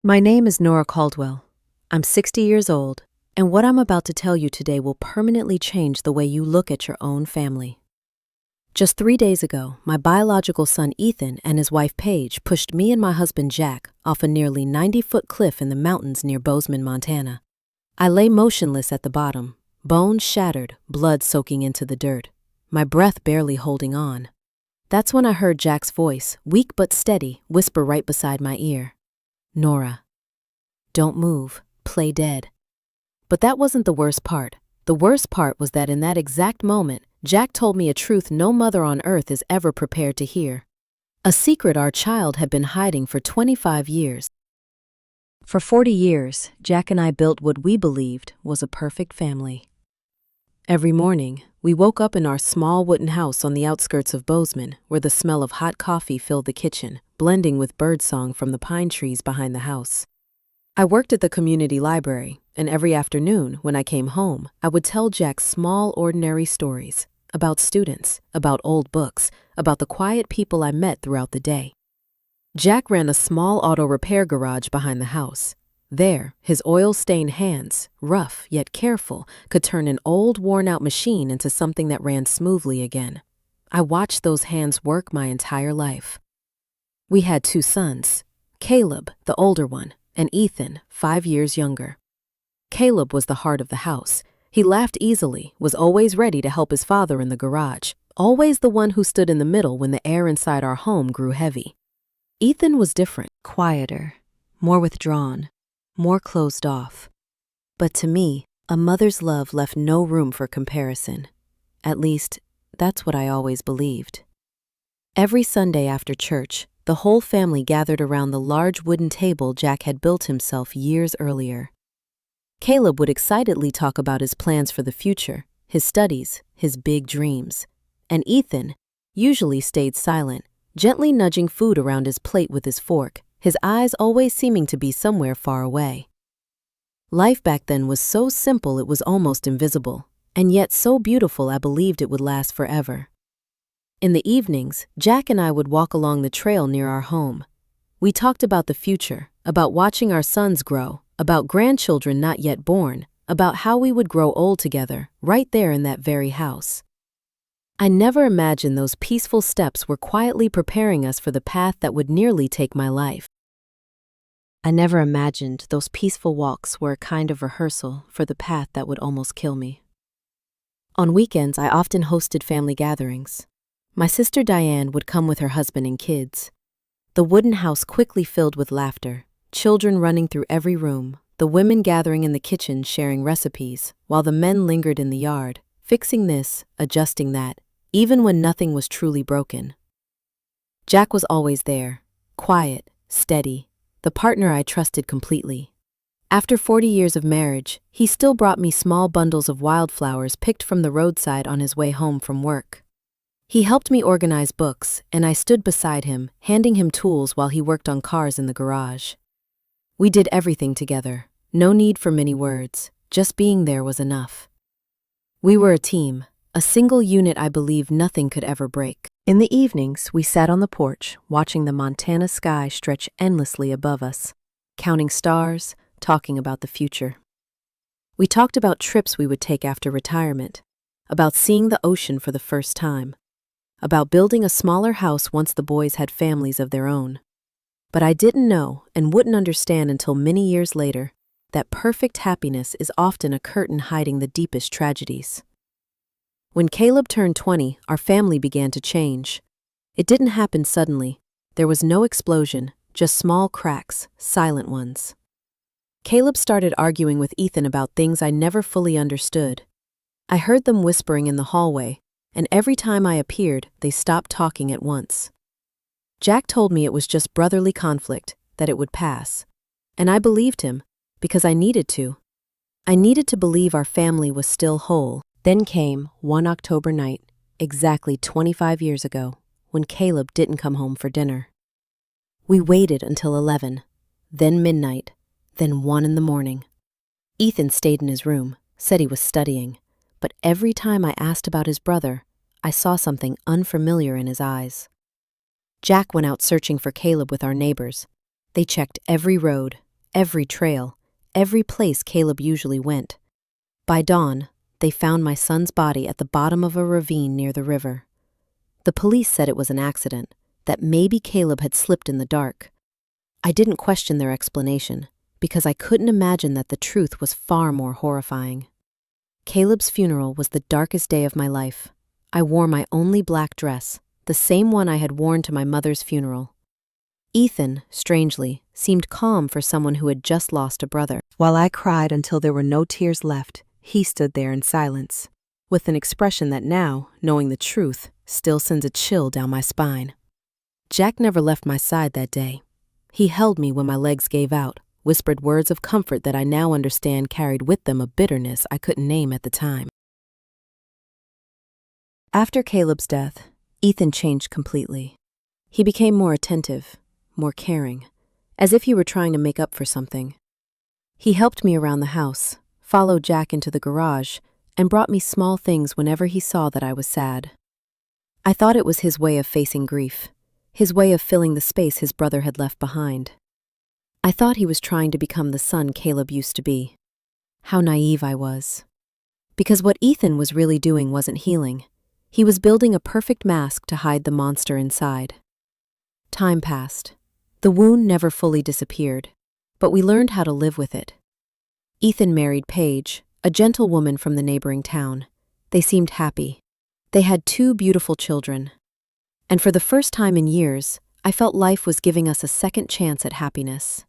My name is Nora Caldwell. I'm 60 years old, and what I'm about to tell you today will permanently change the way you look at your own family. Just 3 days ago, my biological son Ethan and his wife Paige pushed me and my husband Jack off a nearly 90-foot cliff in the mountains near Bozeman, Montana. I lay motionless at the bottom, bones shattered, blood soaking into the dirt, my breath barely holding on. That's when I heard Jack's voice, weak but steady, whisper right beside my ear. Nora, don't move, play dead. But that wasn't the worst part. The worst part was that in that exact moment, Jack told me a truth no mother on earth is ever prepared to hear. A secret our child had been hiding for 25 years. For 40 years, Jack and I built what we believed was a perfect family. Every morning, we woke up in our small wooden house on the outskirts of Bozeman, where the smell of hot coffee filled the kitchen, blending with birdsong from the pine trees behind the house. I worked at the community library, and every afternoon, when I came home, I would tell Jack small, ordinary stories about students, about old books, about the quiet people I met throughout the day. Jack ran a small auto repair garage behind the house. There, his oil-stained hands, rough yet careful, could turn an old, worn-out machine into something that ran smoothly again. I watched those hands work my entire life. We had 2 sons, Caleb, the older one, and Ethan, 5 years younger. Caleb was the heart of the house. He laughed easily, was always ready to help his father in the garage, always the one who stood in the middle when the air inside our home grew heavy. Ethan was different, quieter, more withdrawn, more closed off. But to me, a mother's love left no room for comparison. At least, that's what I always believed. Every Sunday after church, the whole family gathered around the large wooden table Jack had built himself years earlier. Caleb would excitedly talk about his plans for the future, his studies, his big dreams. And Ethan usually stayed silent, gently nudging food around his plate with his fork, his eyes always seeming to be somewhere far away. Life back then was so simple it was almost invisible, and yet so beautiful I believed it would last forever. In the evenings, Jack and I would walk along the trail near our home. We talked about the future, about watching our sons grow, about grandchildren not yet born, about how we would grow old together, right there in that very house. I never imagined those peaceful steps were quietly preparing us for the path that would nearly take my life. I never imagined those peaceful walks were a kind of rehearsal for the path that would almost kill me. On weekends, I often hosted family gatherings. My sister Diane would come with her husband and kids. The wooden house quickly filled with laughter, children running through every room, the women gathering in the kitchen sharing recipes, while the men lingered in the yard, fixing this, adjusting that, even when nothing was truly broken. Jack was always there, quiet, steady, the partner I trusted completely. After 40 years of marriage, he still brought me small bundles of wildflowers picked from the roadside on his way home from work. He helped me organize books, and I stood beside him, handing him tools while he worked on cars in the garage. We did everything together, no need for many words, just being there was enough. We were a team, a single unit I believe nothing could ever break. In the evenings, we sat on the porch, watching the Montana sky stretch endlessly above us, counting stars, talking about the future. We talked about trips we would take after retirement, about seeing the ocean for the first time, about building a smaller house once the boys had families of their own. But I didn't know and wouldn't understand until many years later that perfect happiness is often a curtain hiding the deepest tragedies. When Caleb turned 20, our family began to change. It didn't happen suddenly. There was no explosion, just small cracks, silent ones. Caleb started arguing with Ethan about things I never fully understood. I heard them whispering in the hallway, and every time I appeared, they stopped talking at once. Jack told me it was just brotherly conflict, that it would pass. And I believed him, because I needed to. I needed to believe our family was still whole. Then came one October night, exactly 25 years ago, when Caleb didn't come home for dinner. We waited until 11, then midnight, then 1 in the morning. Ethan stayed in his room, said he was studying, but every time I asked about his brother, I saw something unfamiliar in his eyes. Jack went out searching for Caleb with our neighbors. They checked every road, every trail, every place Caleb usually went. By dawn, they found my son's body at the bottom of a ravine near the river. The police said it was an accident, that maybe Caleb had slipped in the dark. I didn't question their explanation, because I couldn't imagine that the truth was far more horrifying. Caleb's funeral was the darkest day of my life. I wore my only black dress, the same one I had worn to my mother's funeral. Ethan, strangely, seemed calm for someone who had just lost a brother. While I cried until there were no tears left, he stood there in silence, with an expression that now, knowing the truth, still sends a chill down my spine. Jack never left my side that day. He held me when my legs gave out, whispered words of comfort that I now understand carried with them a bitterness I couldn't name at the time. After Caleb's death, Ethan changed completely. He became more attentive, more caring, as if he were trying to make up for something. He helped me around the house, followed Jack into the garage, and brought me small things whenever he saw that I was sad. I thought it was his way of facing grief, his way of filling the space his brother had left behind. I thought he was trying to become the son Caleb used to be. How naive I was. Because what Ethan was really doing wasn't healing. He was building a perfect mask to hide the monster inside. Time passed. The wound never fully disappeared, but we learned how to live with it. Ethan married Paige, a gentle woman from the neighboring town. They seemed happy. They had 2 beautiful children. And for the first time in years, I felt life was giving us a second chance at happiness.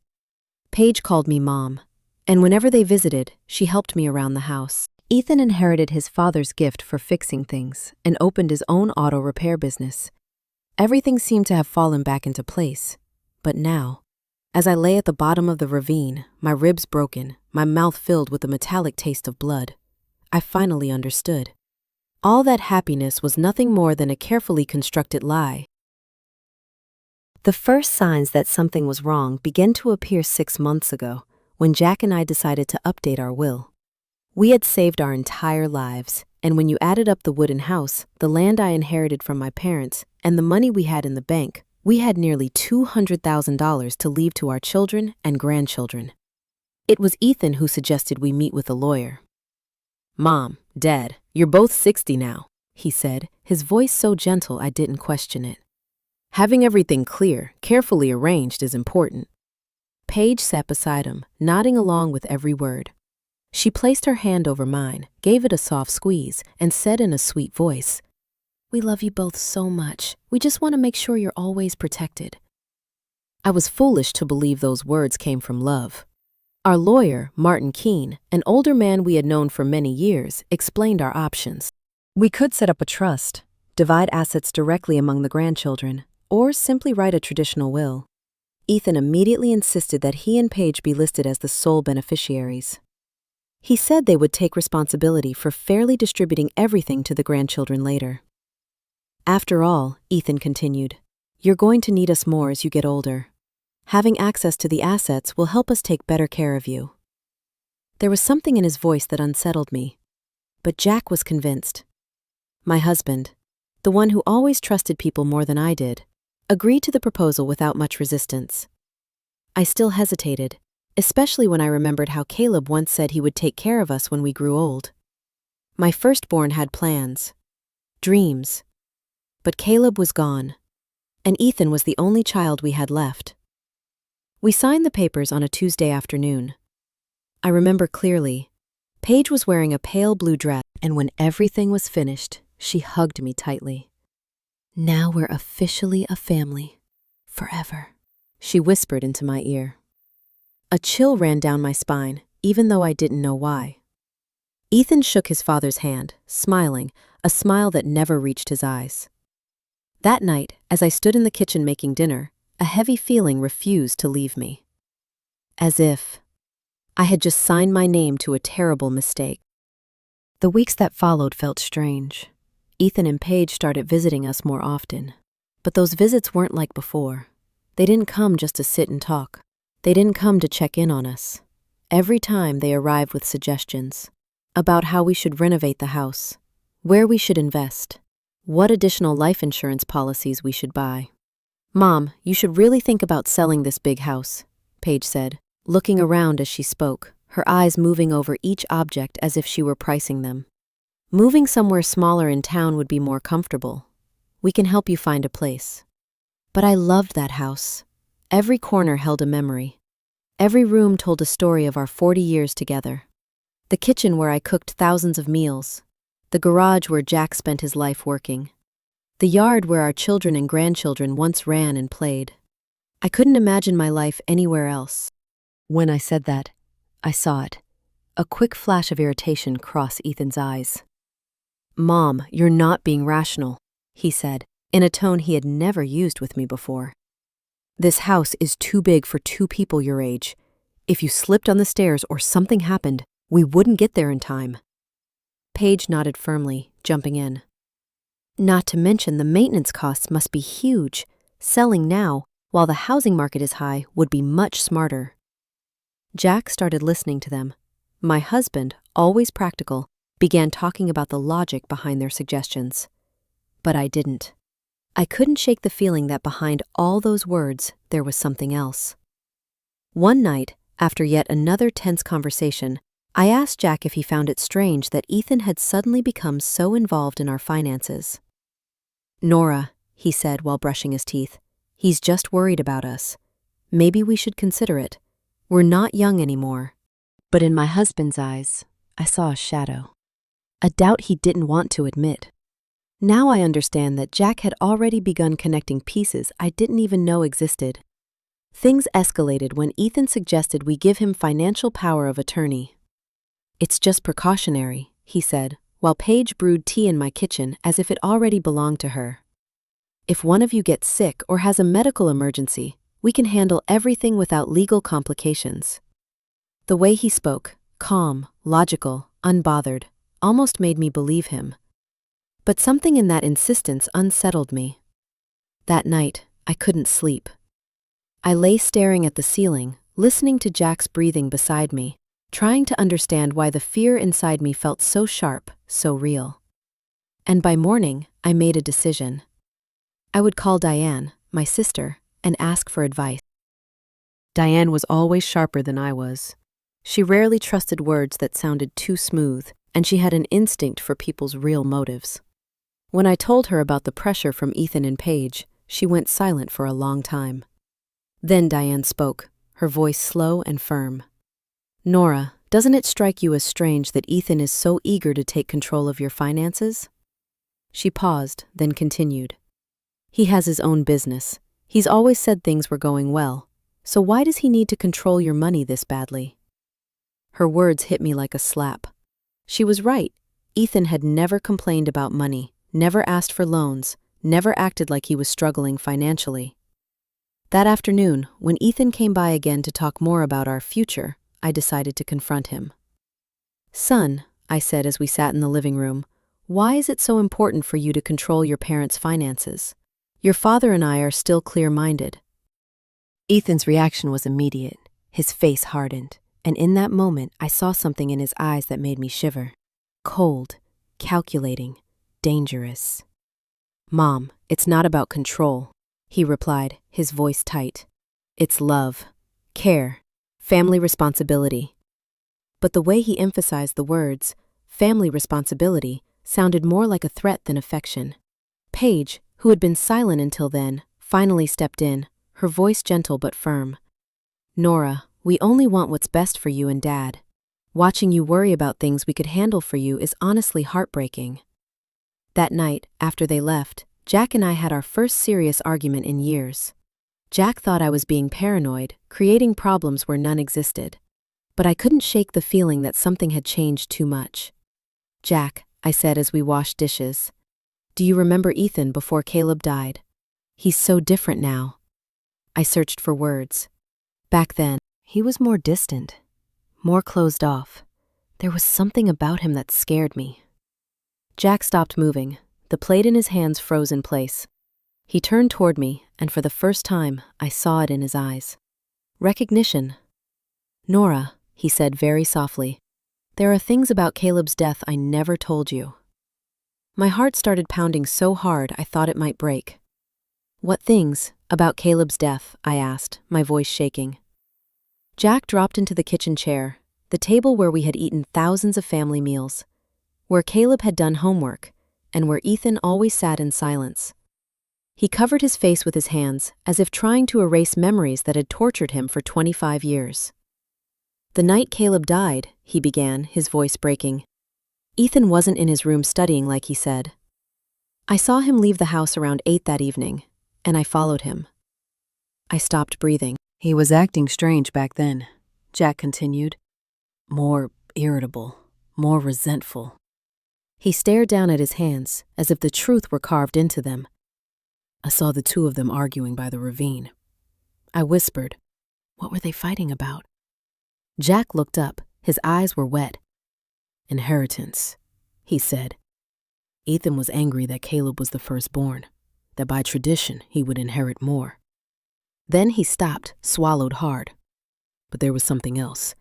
Paige called me Mom, and whenever they visited, she helped me around the house. Ethan inherited his father's gift for fixing things and opened his own auto repair business. Everything seemed to have fallen back into place. But now, as I lay at the bottom of the ravine, my ribs broken, my mouth filled with a metallic taste of blood, I finally understood. All that happiness was nothing more than a carefully constructed lie. The first signs that something was wrong began to appear 6 months ago, when Jack and I decided to update our will. We had saved our entire lives, and when you added up the wooden house, the land I inherited from my parents, and the money we had in the bank, we had nearly $200,000 to leave to our children and grandchildren. It was Ethan who suggested we meet with a lawyer. "Mom, Dad, you're both 60 now," he said, his voice so gentle I didn't question it. "Having everything clear, carefully arranged is important." Paige sat beside him, nodding along with every word. She placed her hand over mine, gave it a soft squeeze, and said in a sweet voice, "We love you both so much. We just want to make sure you're always protected." I was foolish to believe those words came from love. Our lawyer, Martin Keene, an older man we had known for many years, explained our options. We could set up a trust, divide assets directly among the grandchildren, or simply write a traditional will. Ethan immediately insisted that he and Paige be listed as the sole beneficiaries. He said they would take responsibility for fairly distributing everything to the grandchildren later. "After all," Ethan continued, "you're going to need us more as you get older. Having access to the assets will help us take better care of you." There was something in his voice that unsettled me, but Jack was convinced. My husband, the one who always trusted people more than I did, agreed to the proposal without much resistance. I still hesitated, especially when I remembered how Caleb once said he would take care of us when we grew old. My firstborn had plans, dreams, but Caleb was gone, and Ethan was the only child we had left. We signed the papers on a Tuesday afternoon. I remember clearly, Paige was wearing a pale blue dress, and when everything was finished, she hugged me tightly. "Now we're officially a family, forever," she whispered into my ear. A chill ran down my spine, even though I didn't know why. Ethan shook his father's hand, smiling, a smile that never reached his eyes. That night, as I stood in the kitchen making dinner, a heavy feeling refused to leave me. As if I had just signed my name to a terrible mistake. The weeks that followed felt strange. Ethan and Paige started visiting us more often, but those visits weren't like before. They didn't come just to sit and talk. They didn't come to check in on us. Every time they arrived with suggestions about how we should renovate the house, where we should invest, what additional life insurance policies we should buy. "Mom, you should really think about selling this big house," Paige said. looking around as she spoke, her eyes moving over each object as if she were pricing them. Moving somewhere smaller in town would be more comfortable. We can help you find a place. But I loved that house. Every corner held a memory. Every room told a story of our 40 years together. The kitchen where I cooked thousands of meals. The garage where Jack spent his life working. The yard where our children and grandchildren once ran and played. I couldn't imagine my life anywhere else. When I said that, I saw it. A quick flash of irritation crossed Ethan's eyes. "Mom, you're not being rational," he said, in a tone he had never used with me before. "This house is too big for two people your age. If you slipped on the stairs or something happened, we wouldn't get there in time." Paige nodded firmly, jumping in. "Not to mention the maintenance costs must be huge. Selling now, while the housing market is high, would be much smarter." Jack started listening to them. My husband, always practical, began talking about the logic behind their suggestions. But I didn't. I couldn't shake the feeling that behind all those words, there was something else. One night, after yet another tense conversation, I asked Jack if he found it strange that Ethan had suddenly become so involved in our finances. "Nora," he said while brushing his teeth, "he's just worried about us. Maybe we should consider it. We're not young anymore." But in my husband's eyes, I saw a shadow. A doubt he didn't want to admit. Now I understand that Jack had already begun connecting pieces I didn't even know existed. Things escalated when Ethan suggested we give him financial power of attorney. "It's just precautionary," he said, while Paige brewed tea in my kitchen as if it already belonged to her. "If one of you gets sick or has a medical emergency, we can handle everything without legal complications." The way he spoke, calm, logical, unbothered, almost made me believe him. But something in that insistence unsettled me. That night, I couldn't sleep. I lay staring at the ceiling, listening to Jack's breathing beside me, trying to understand why the fear inside me felt so sharp, so real. And by morning, I made a decision. I would call Diane, my sister, and ask for advice. Diane was always sharper than I was. She rarely trusted words that sounded too smooth, and she had an instinct for people's real motives. When I told her about the pressure from Ethan and Paige, she went silent for a long time. Then Diane spoke, her voice slow and firm. "Nora, doesn't it strike you as strange that Ethan is so eager to take control of your finances?" She paused, then continued. "He has his own business. He's always said things were going well. So why does he need to control your money this badly?" Her words hit me like a slap. She was right. Ethan had never complained about money, never asked for loans, never acted like he was struggling financially. That afternoon, when Ethan came by again to talk more about our future, I decided to confront him. "Son," I said as we sat in the living room, "why is it so important for you to control your parents' finances? Your father and I are still clear-minded." Ethan's reaction was immediate. His face hardened, and in that moment I saw something in his eyes that made me shiver. Cold, calculating, dangerous. "Mom, it's not about control," he replied, his voice tight. "It's love, care, family responsibility." But the way he emphasized the words, family responsibility, sounded more like a threat than affection. Paige, who had been silent until then, finally stepped in, her voice gentle but firm. "Nora, we only want what's best for you and Dad. Watching you worry about things we could handle for you is honestly heartbreaking." That night, after they left, Jack and I had our first serious argument in years. Jack thought I was being paranoid, creating problems where none existed. But I couldn't shake the feeling that something had changed too much. "Jack," I said as we washed dishes, "do you remember Ethan before Caleb died? He's so different now." I searched for words. Back then, he was more distant, more closed off. There was something about him that scared me. Jack stopped moving. The plate in his hands froze in place. He turned toward me, and for the first time, I saw it in his eyes. Recognition. "Nora," he said very softly, "there are things about Caleb's death I never told you." My heart started pounding so hard I thought it might break. "What things about Caleb's death?" I asked, my voice shaking. Jack dropped into the kitchen chair, the table where we had eaten thousands of family meals, where Caleb had done homework, and where Ethan always sat in silence. He covered his face with his hands, as if trying to erase memories that had tortured him for 25 years. "The night Caleb died," he began, his voice breaking. "Ethan wasn't in his room studying like he said. I saw him leave the house around 8 that evening, and I followed him." I stopped breathing. "He was acting strange back then," Jack continued. "More irritable, more resentful." He stared down at his hands, as if the truth were carved into them. "I saw the two of them arguing by the ravine." I whispered, "What were they fighting about?" Jack looked up, his eyes were wet. "Inheritance," he said. "Ethan was angry that Caleb was the firstborn, that by tradition he would inherit more." Then he stopped, swallowed hard. "But there was something else.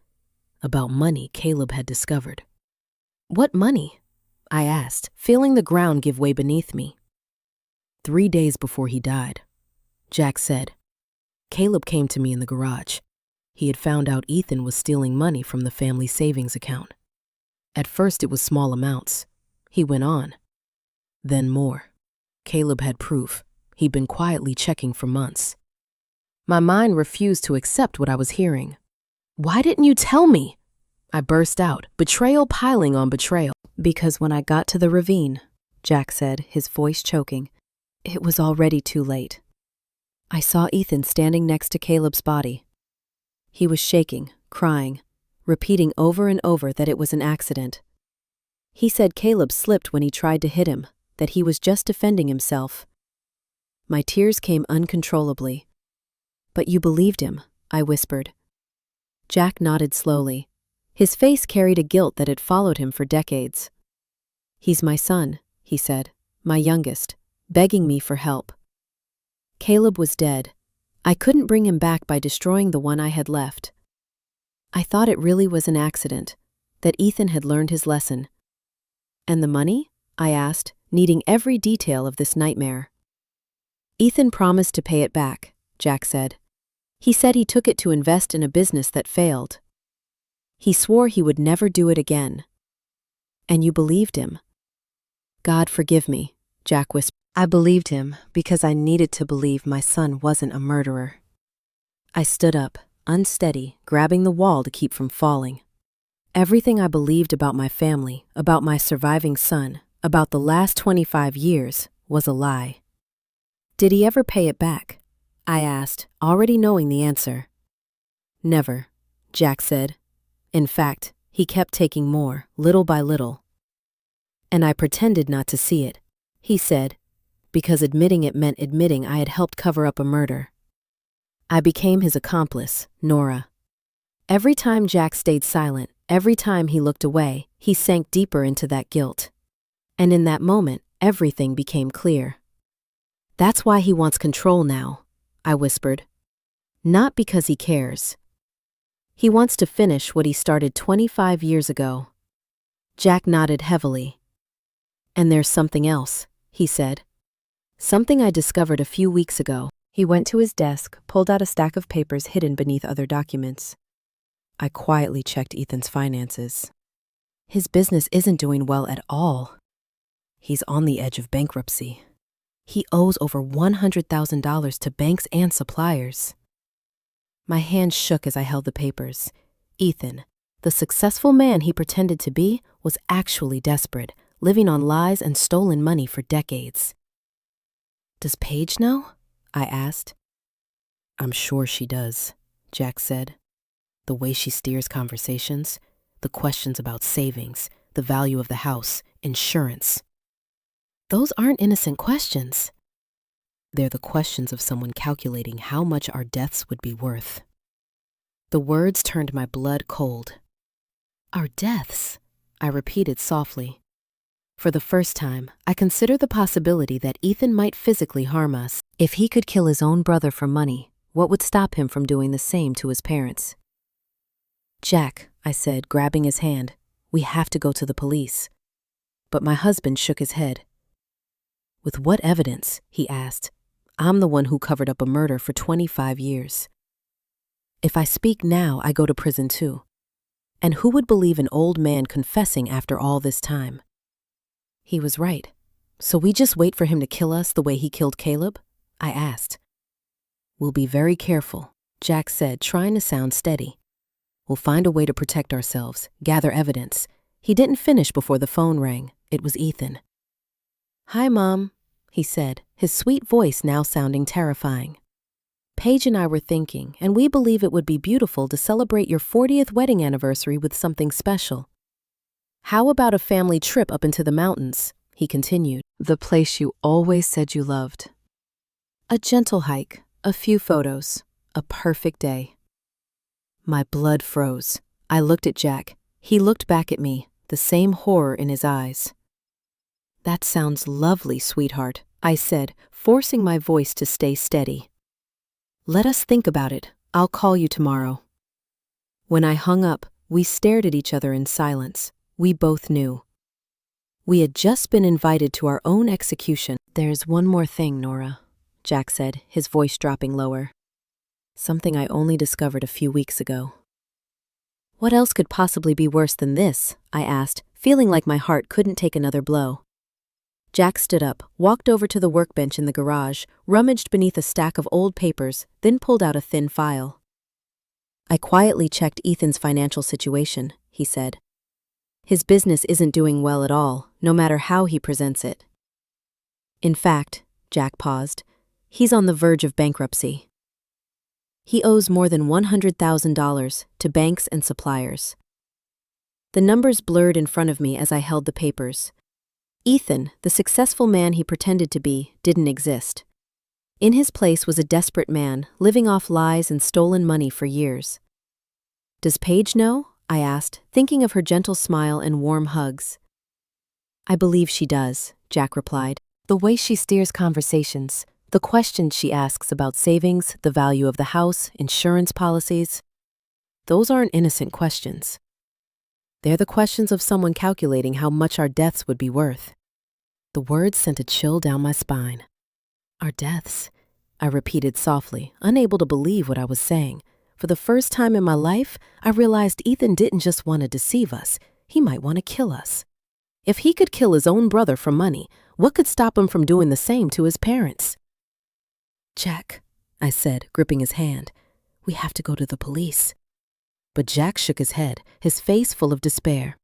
About money Caleb had discovered." "What money?" I asked, feeling the ground give way beneath me. 3 days before he died, Jack said, Caleb came to me in the garage. He had found out Ethan was stealing money from the family savings account. At first it was small amounts. He went on. Then more. Caleb had proof. He'd been quietly checking for months. My mind refused to accept what I was hearing. "Why didn't you tell me?" I burst out, betrayal piling on betrayal. "Because when I got to the ravine," Jack said, his voice choking, "it was already too late. I saw Ethan standing next to Caleb's body. He was shaking, crying, repeating over and over that it was an accident. He said Caleb slipped when he tried to hit him, that he was just defending himself." My tears came uncontrollably. "But you believed him," I whispered. Jack nodded slowly. His face carried a guilt that had followed him for decades. "He's my son," he said, "my youngest, begging me for help. Caleb was dead. I couldn't bring him back by destroying the one I had left. I thought it really was an accident, that Ethan had learned his lesson." "And the money?" I asked, needing every detail of this nightmare. "Ethan promised to pay it back," Jack said. "He said he took it to invest in a business that failed. He swore he would never do it again." "And you believed him?" "God forgive me," Jack whispered. "I believed him because I needed to believe my son wasn't a murderer." I stood up, unsteady, grabbing the wall to keep from falling. Everything I believed about my family, about my surviving son, about the last 25 years, was a lie. "Did he ever pay it back?" I asked, already knowing the answer. "Never," Jack said. "In fact, he kept taking more, little by little." "And I pretended not to see it," he said, "because admitting it meant admitting I had helped cover up a murder. I became his accomplice, Nora." Every time Jack stayed silent, every time he looked away, he sank deeper into that guilt. And in that moment, everything became clear. "That's why he wants control now," I whispered. "Not because he cares. He wants to finish what he started 25 years ago." Jack nodded heavily. "And there's something else," he said. "Something I discovered a few weeks ago." He went to his desk, pulled out a stack of papers hidden beneath other documents. I quietly checked Ethan's finances. His business isn't doing well at all. He's on the edge of bankruptcy. He owes over $100,000 to banks and suppliers. My hand shook as I held the papers. Ethan, the successful man he pretended to be, was actually desperate, living on lies and stolen money for decades. "Does Paige know?" I asked. "I'm sure she does," Jack said. "The way she steers conversations, the questions about savings, the value of the house, insurance. Those aren't innocent questions. They're the questions of someone calculating how much our deaths would be worth." The words turned my blood cold. "Our deaths," I repeated softly. For the first time, I considered the possibility that Ethan might physically harm us. If he could kill his own brother for money, what would stop him from doing the same to his parents? "Jack," I said, grabbing his hand, "we have to go to the police." But my husband shook his head. "With what evidence?" he asked. "I'm the one who covered up a murder for 25 years. If I speak now, I go to prison too. And who would believe an old man confessing after all this time? He was right. So we just wait for him to kill us the way he killed Caleb? I asked. We'll be very careful, Jack said, trying to sound steady. We'll find a way to protect ourselves, gather evidence. He didn't finish before the phone rang. It was Ethan. Hi, Mom, he said, his sweet voice now sounding terrifying. Paige and I were thinking, and we believe it would be beautiful to celebrate your 40th wedding anniversary with something special. How about a family trip up into the mountains? He continued. The place you always said you loved. A gentle hike, a few photos, a perfect day. My blood froze. I looked at Jack. He looked back at me, the same horror in his eyes. That sounds lovely, sweetheart, I said, forcing my voice to stay steady. Let us think about it. I'll call you tomorrow. When I hung up, we stared at each other in silence. We both knew. We had just been invited to our own execution. There's one more thing, Nora, Jack said, his voice dropping lower. Something I only discovered a few weeks ago. What else could possibly be worse than this? I asked, feeling like my heart couldn't take another blow. Jack stood up, walked over to the workbench in the garage, rummaged beneath a stack of old papers, then pulled out a thin file. I quietly checked Ethan's financial situation, he said. His business isn't doing well at all, no matter how he presents it. In fact, Jack paused, he's on the verge of bankruptcy. He owes more than $100,000 to banks and suppliers. The numbers blurred in front of me as I held the papers. Ethan, the successful man he pretended to be, didn't exist. In his place was a desperate man, living off lies and stolen money for years. Does Paige know? I asked, thinking of her gentle smile and warm hugs. I believe she does, Jack replied. The way she steers conversations, the questions she asks about savings, the value of the house, insurance policies. Those aren't innocent questions. They're the questions of someone calculating how much our deaths would be worth. The words sent a chill down my spine. Our deaths, I repeated softly, unable to believe what I was saying. For the first time in my life, I realized Ethan didn't just want to deceive us, he might want to kill us. If he could kill his own brother for money, what could stop him from doing the same to his parents? Jack, I said, gripping his hand, we have to go to the police. But Jack shook his head, his face full of despair.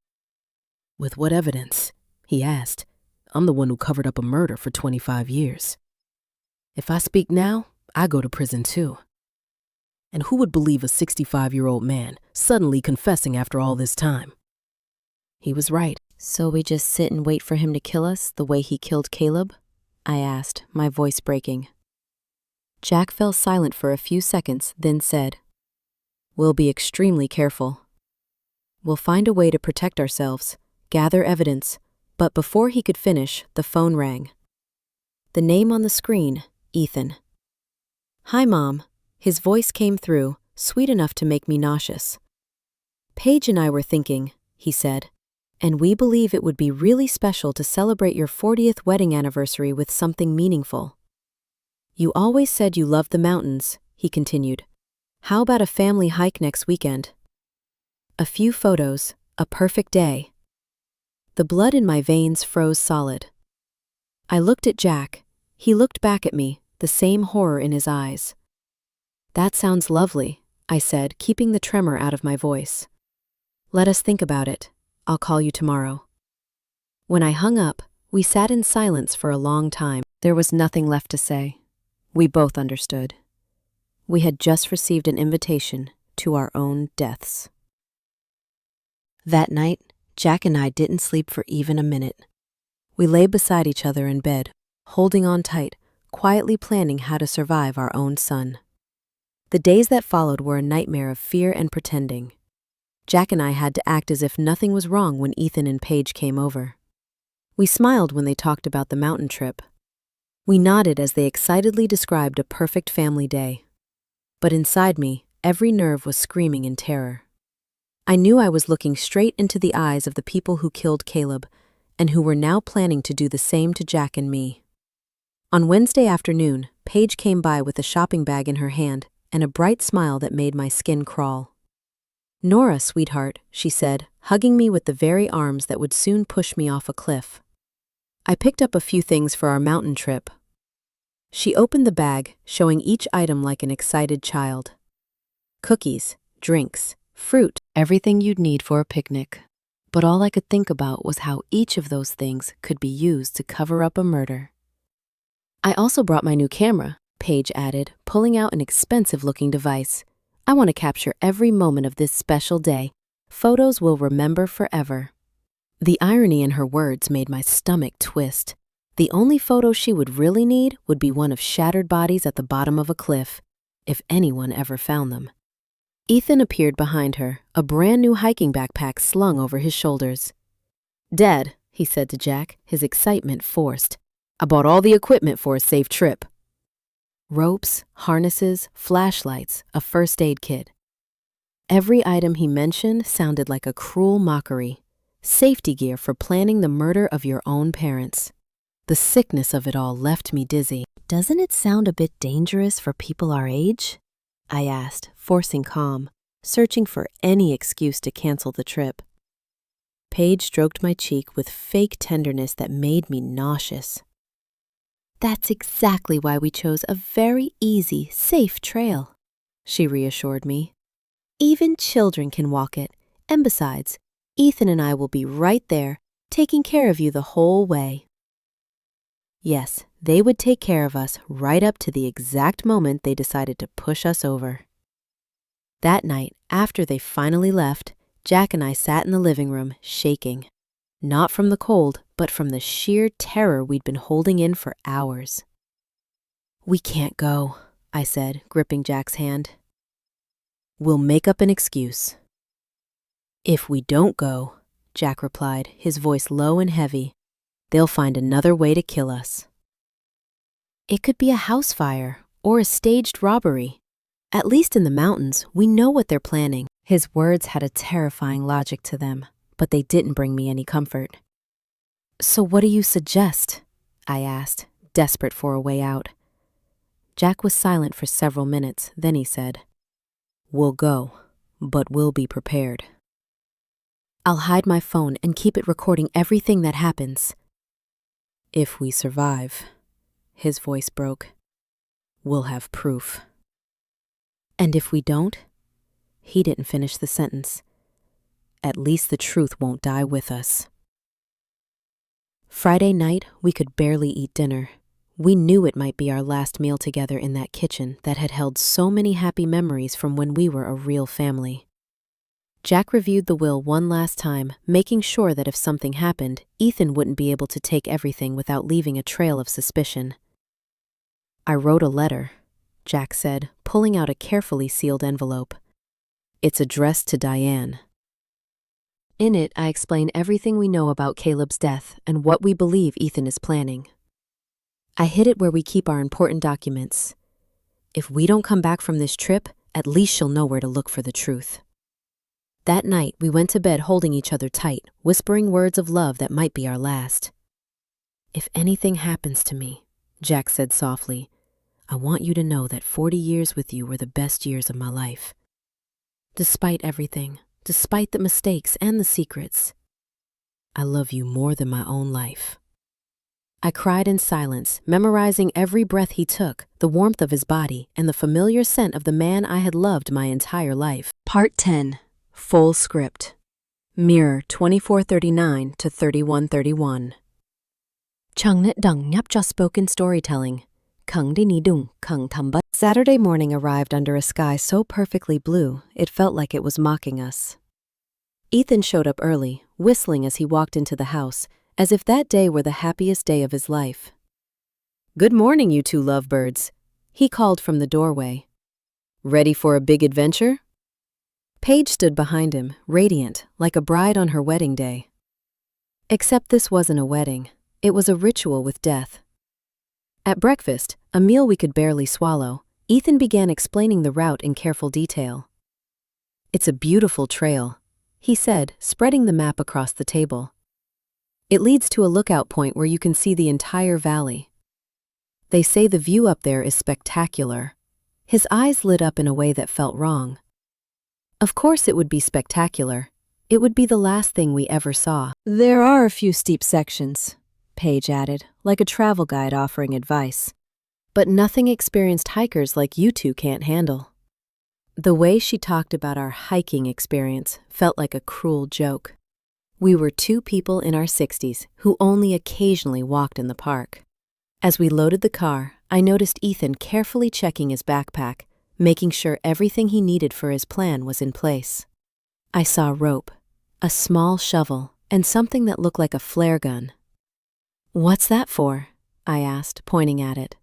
With what evidence? He asked. I'm the one who covered up a murder for 25 years. If I speak now, I go to prison too. And who would believe a 65-year-old man suddenly confessing after all this time? He was right. So we just sit and wait for him to kill us the way he killed Caleb? I asked, my voice breaking. Jack fell silent for a few seconds, then said, We'll be extremely careful. We'll find a way to protect ourselves, gather evidence, but before he could finish, the phone rang. The name on the screen, Ethan. Hi, Mom. His voice came through, sweet enough to make me nauseous. Paige and I were thinking, he said, and we believe it would be really special to celebrate your 40th wedding anniversary with something meaningful. You always said you loved the mountains, he continued. How about a family hike next weekend? A few photos, a perfect day. The blood in my veins froze solid. I looked at Jack. He looked back at me, the same horror in his eyes. That sounds lovely, I said, keeping the tremor out of my voice. Let us think about it. I'll call you tomorrow. When I hung up, we sat in silence for a long time. There was nothing left to say. We both understood. We had just received an invitation to our own deaths. That night, Jack and I didn't sleep for even a minute. We lay beside each other in bed, holding on tight, quietly planning how to survive our own son. The days that followed were a nightmare of fear and pretending. Jack and I had to act as if nothing was wrong when Ethan and Paige came over. We smiled when they talked about the mountain trip. We nodded as they excitedly described a perfect family day. But inside me, every nerve was screaming in terror. I knew I was looking straight into the eyes of the people who killed Caleb, and who were now planning to do the same to Jack and me. On Wednesday afternoon, Paige came by with a shopping bag in her hand and a bright smile that made my skin crawl. "Nora, sweetheart," she said, hugging me with the very arms that would soon push me off a cliff. I picked up a few things for our mountain trip. She opened the bag, showing each item like an excited child. Cookies, drinks, fruit, everything you'd need for a picnic. But all I could think about was how each of those things could be used to cover up a murder. "I also brought my new camera," Paige added, pulling out an expensive-looking device. "I want to capture every moment of this special day. Photos we'll remember forever." The irony in her words made my stomach twist. The only photo she would really need would be one of shattered bodies at the bottom of a cliff, if anyone ever found them. Ethan appeared behind her, a brand new hiking backpack slung over his shoulders. "Dad," he said to Jack, his excitement forced, "I bought all the equipment for a safe trip." Ropes, harnesses, flashlights, a first aid kit. Every item he mentioned sounded like a cruel mockery. Safety gear for planning the murder of your own parents. The sickness of it all left me dizzy. "Doesn't it sound a bit dangerous for people our age?" I asked, forcing calm, searching for any excuse to cancel the trip. Paige stroked my cheek with fake tenderness that made me nauseous. "That's exactly why we chose a very easy, safe trail," she reassured me. "Even children can walk it, and besides, Ethan and I will be right there, taking care of you the whole way." Yes, they would take care of us right up to the exact moment they decided to push us over. That night, after they finally left, Jack and I sat in the living room, shaking. Not from the cold, but from the sheer terror we'd been holding in for hours. "We can't go," I said, gripping Jack's hand. "We'll make up an excuse." "If we don't go," Jack replied, his voice low and heavy, "they'll find another way to kill us." "It could be a house fire or a staged robbery. At least in the mountains, we know what they're planning." His words had a terrifying logic to them, but they didn't bring me any comfort. "So what do you suggest?" I asked, desperate for a way out. Jack was silent for several minutes, then he said, "We'll go, but we'll be prepared. I'll hide my phone and keep it recording everything that happens." "If we survive," his voice broke, "we'll have proof." "And if we don't?" He didn't finish the sentence. "At least the truth won't die with us." Friday night, we could barely eat dinner. We knew it might be our last meal together in that kitchen that had held so many happy memories from when we were a real family. Jack reviewed the will one last time, making sure that if something happened, Ethan wouldn't be able to take everything without leaving a trail of suspicion. "I wrote a letter," Jack said, pulling out a carefully sealed envelope. "It's addressed to Diane. In it, I explain everything we know about Caleb's death and what we believe Ethan is planning. I hid it where we keep our important documents. If we don't come back from this trip, at least she'll know where to look for the truth." That night, we went to bed holding each other tight, whispering words of love that might be our last. "If anything happens to me," Jack said softly, "I want you to know that 40 years with you were the best years of my life. Despite everything, despite the mistakes and the secrets, I love you more than my own life." I cried in silence, memorizing every breath he took, the warmth of his body, and the familiar scent of the man I had loved my entire life. Part 10. Full script. Mirror 2439 to 3131. Changnet dung nyap just spoken storytelling. Kung di ni dung kung tamba. Saturday morning arrived under a sky so perfectly blue, it felt like it was mocking us. Ethan showed up early, whistling as he walked into the house, as if that day were the happiest day of his life. "Good morning, you two lovebirds," he called from the doorway. "Ready for a big adventure?" Paige stood behind him, radiant, like a bride on her wedding day. Except this wasn't a wedding. It was a ritual with death. At breakfast, a meal we could barely swallow, Ethan began explaining the route in careful detail. "It's a beautiful trail," he said, spreading the map across the table. "It leads to a lookout point where you can see the entire valley. They say the view up there is spectacular. His eyes lit up in a way that felt wrong. Of course it would be spectacular. It would be the last thing we ever saw. There are a few steep sections, Paige added, like a travel guide offering advice. But nothing experienced hikers like you two can't handle. The way she talked about our hiking experience felt like a cruel joke. We were two people in our 60s who only occasionally walked in the park. As we loaded the car, I noticed Ethan carefully checking his backpack, making sure everything he needed for his plan was in place. I saw rope, a small shovel, and something that looked like a flare gun. "What's that for?" I asked, pointing at it.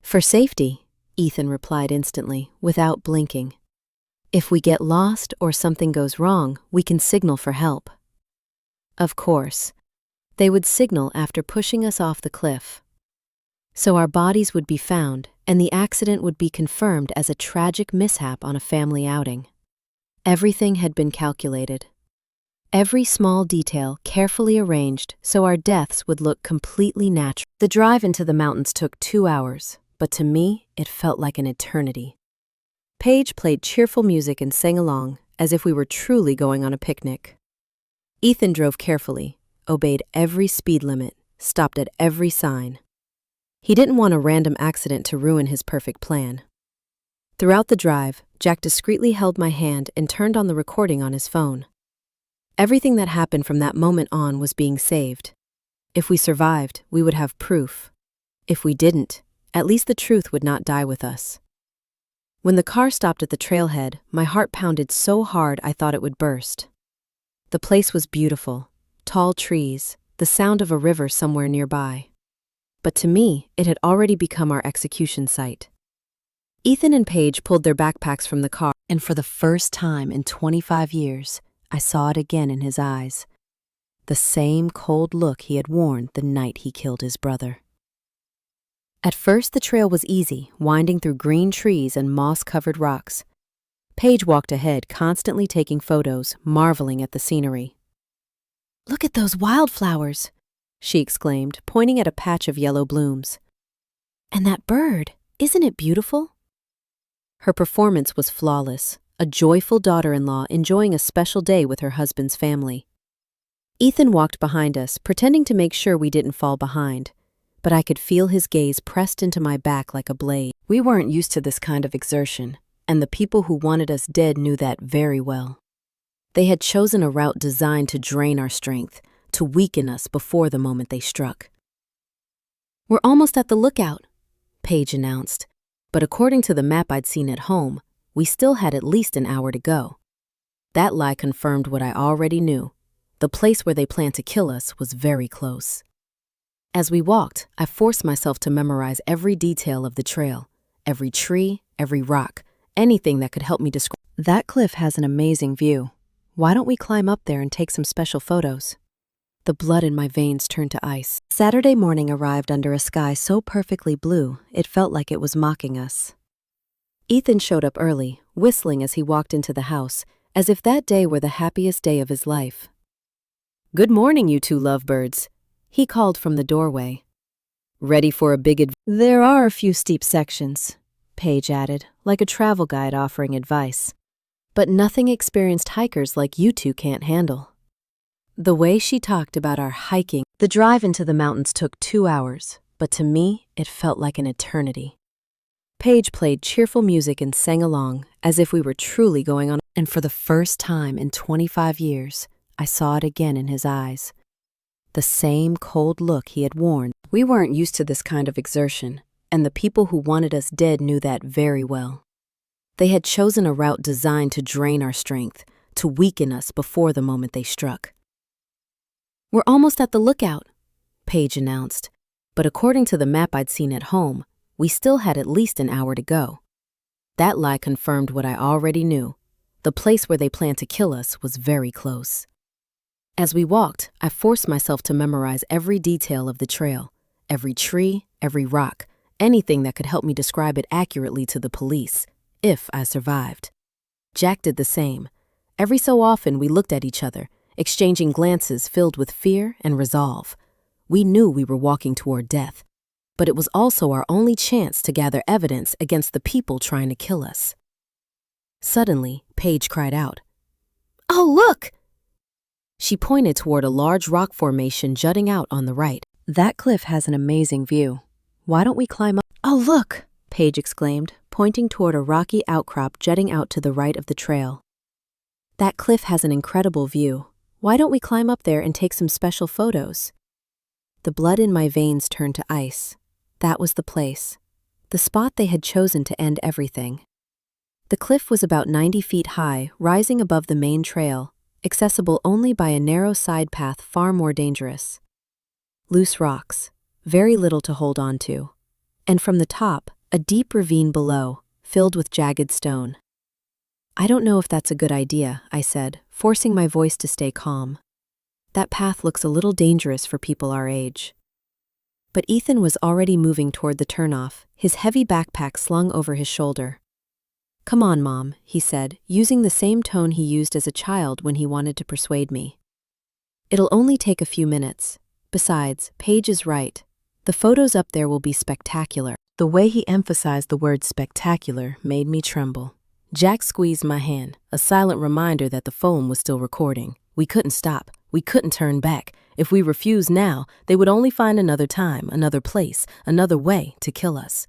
"For safety," Ethan replied instantly, without blinking. "If we get lost or something goes wrong, we can signal for help." Of course, they would signal after pushing us off the cliff. So our bodies would be found, and the accident would be confirmed as a tragic mishap on a family outing. Everything had been calculated. Every small detail carefully arranged so our deaths would look completely natural. The drive into the mountains took 2 hours, but to me, it felt like an eternity. Paige played cheerful music and sang along, as if we were truly going on a picnic. Ethan drove carefully, obeyed every speed limit, stopped at every sign. He didn't want a random accident to ruin his perfect plan. Throughout the drive, Jack discreetly held my hand and turned on the recording on his phone. Everything that happened from that moment on was being saved. If we survived, we would have proof. If we didn't, at least the truth would not die with us. When the car stopped at the trailhead, my heart pounded so hard I thought it would burst. The place was beautiful, tall trees, the sound of a river somewhere nearby. But to me, it had already become our execution site. Ethan and Paige pulled their backpacks from the car, and for the first time in 25 years, I saw it again in his eyes. The same cold look he had worn the night he killed his brother. At first, the trail was easy, winding through green trees and moss-covered rocks. Paige walked ahead, constantly taking photos, marveling at the scenery. "Look at those wildflowers," she exclaimed, pointing at a patch of yellow blooms. "And that bird, isn't it beautiful?" Her performance was flawless, a joyful daughter-in-law enjoying a special day with her husband's family. Ethan walked behind us, pretending to make sure we didn't fall behind, but I could feel his gaze pressed into my back like a blade. We weren't used to this kind of exertion, and the people who wanted us dead knew that very well. They had chosen a route designed to drain our strength, to weaken us before the moment they struck. "We're almost at the lookout," Paige announced, but according to the map I'd seen at home, we still had at least an hour to go. That lie confirmed what I already knew. The place where they planned to kill us was very close. As we walked, I forced myself to memorize every detail of the trail, every tree, every rock, anything that could help me describe. "That cliff has an amazing view. Why don't we climb up there and take some special photos?" The blood in my veins turned to ice. Saturday morning arrived under a sky so perfectly blue, it felt like it was mocking us. Ethan showed up early, whistling as he walked into the house, as if that day were the happiest day of his life. "Good morning, you two lovebirds," he called from the doorway. "Ready for a big adventure?" "There are a few steep sections," Paige added, like a travel guide offering advice. "But nothing experienced hikers like you two can't handle." The way she talked about our hiking, the drive into the mountains took 2 hours, but to me, it felt like an eternity. Paige played cheerful music and sang along, as if we were truly going on. And for the first time in 25 years, I saw it again in his eyes. The same cold look he had worn. We weren't used to this kind of exertion, and the people who wanted us dead knew that very well. They had chosen a route designed to drain our strength, to weaken us before the moment they struck. "We're almost at the lookout," Paige announced, but according to the map I'd seen at home, we still had at least an hour to go. That lie confirmed what I already knew. The place where they planned to kill us was very close. As we walked, I forced myself to memorize every detail of the trail, every tree, every rock, anything that could help me describe it accurately to the police, if I survived. Jack did the same. Every so often we looked at each other, exchanging glances filled with fear and resolve. We knew we were walking toward death, but it was also our only chance to gather evidence against the people trying to kill us. Suddenly, Paige cried out, "Oh, look!" She pointed toward a large rock formation jutting out on the right. "That cliff has an amazing view. Why don't we climb up?" "Oh, look!" Paige exclaimed, pointing toward a rocky outcrop jutting out to the right of the trail. "That cliff has an incredible view. Why don't we climb up there and take some special photos?" The blood in my veins turned to ice. That was the place. The spot they had chosen to end everything. The cliff was about 90 feet high, rising above the main trail, accessible only by a narrow side path far more dangerous. Loose rocks, very little to hold on to, and from the top, a deep ravine below, filled with jagged stone. "I don't know if that's a good idea," I said, forcing my voice to stay calm. "That path looks a little dangerous for people our age." But Ethan was already moving toward the turnoff, his heavy backpack slung over his shoulder. "Come on, Mom," he said, using the same tone he used as a child when he wanted to persuade me. "It'll only take a few minutes. Besides, Paige is right. The photos up there will be spectacular." The way he emphasized the word spectacular made me tremble. Jack squeezed my hand, a silent reminder that the phone was still recording. We couldn't stop. We couldn't turn back. If we refused now, they would only find another time, another place, another way to kill us.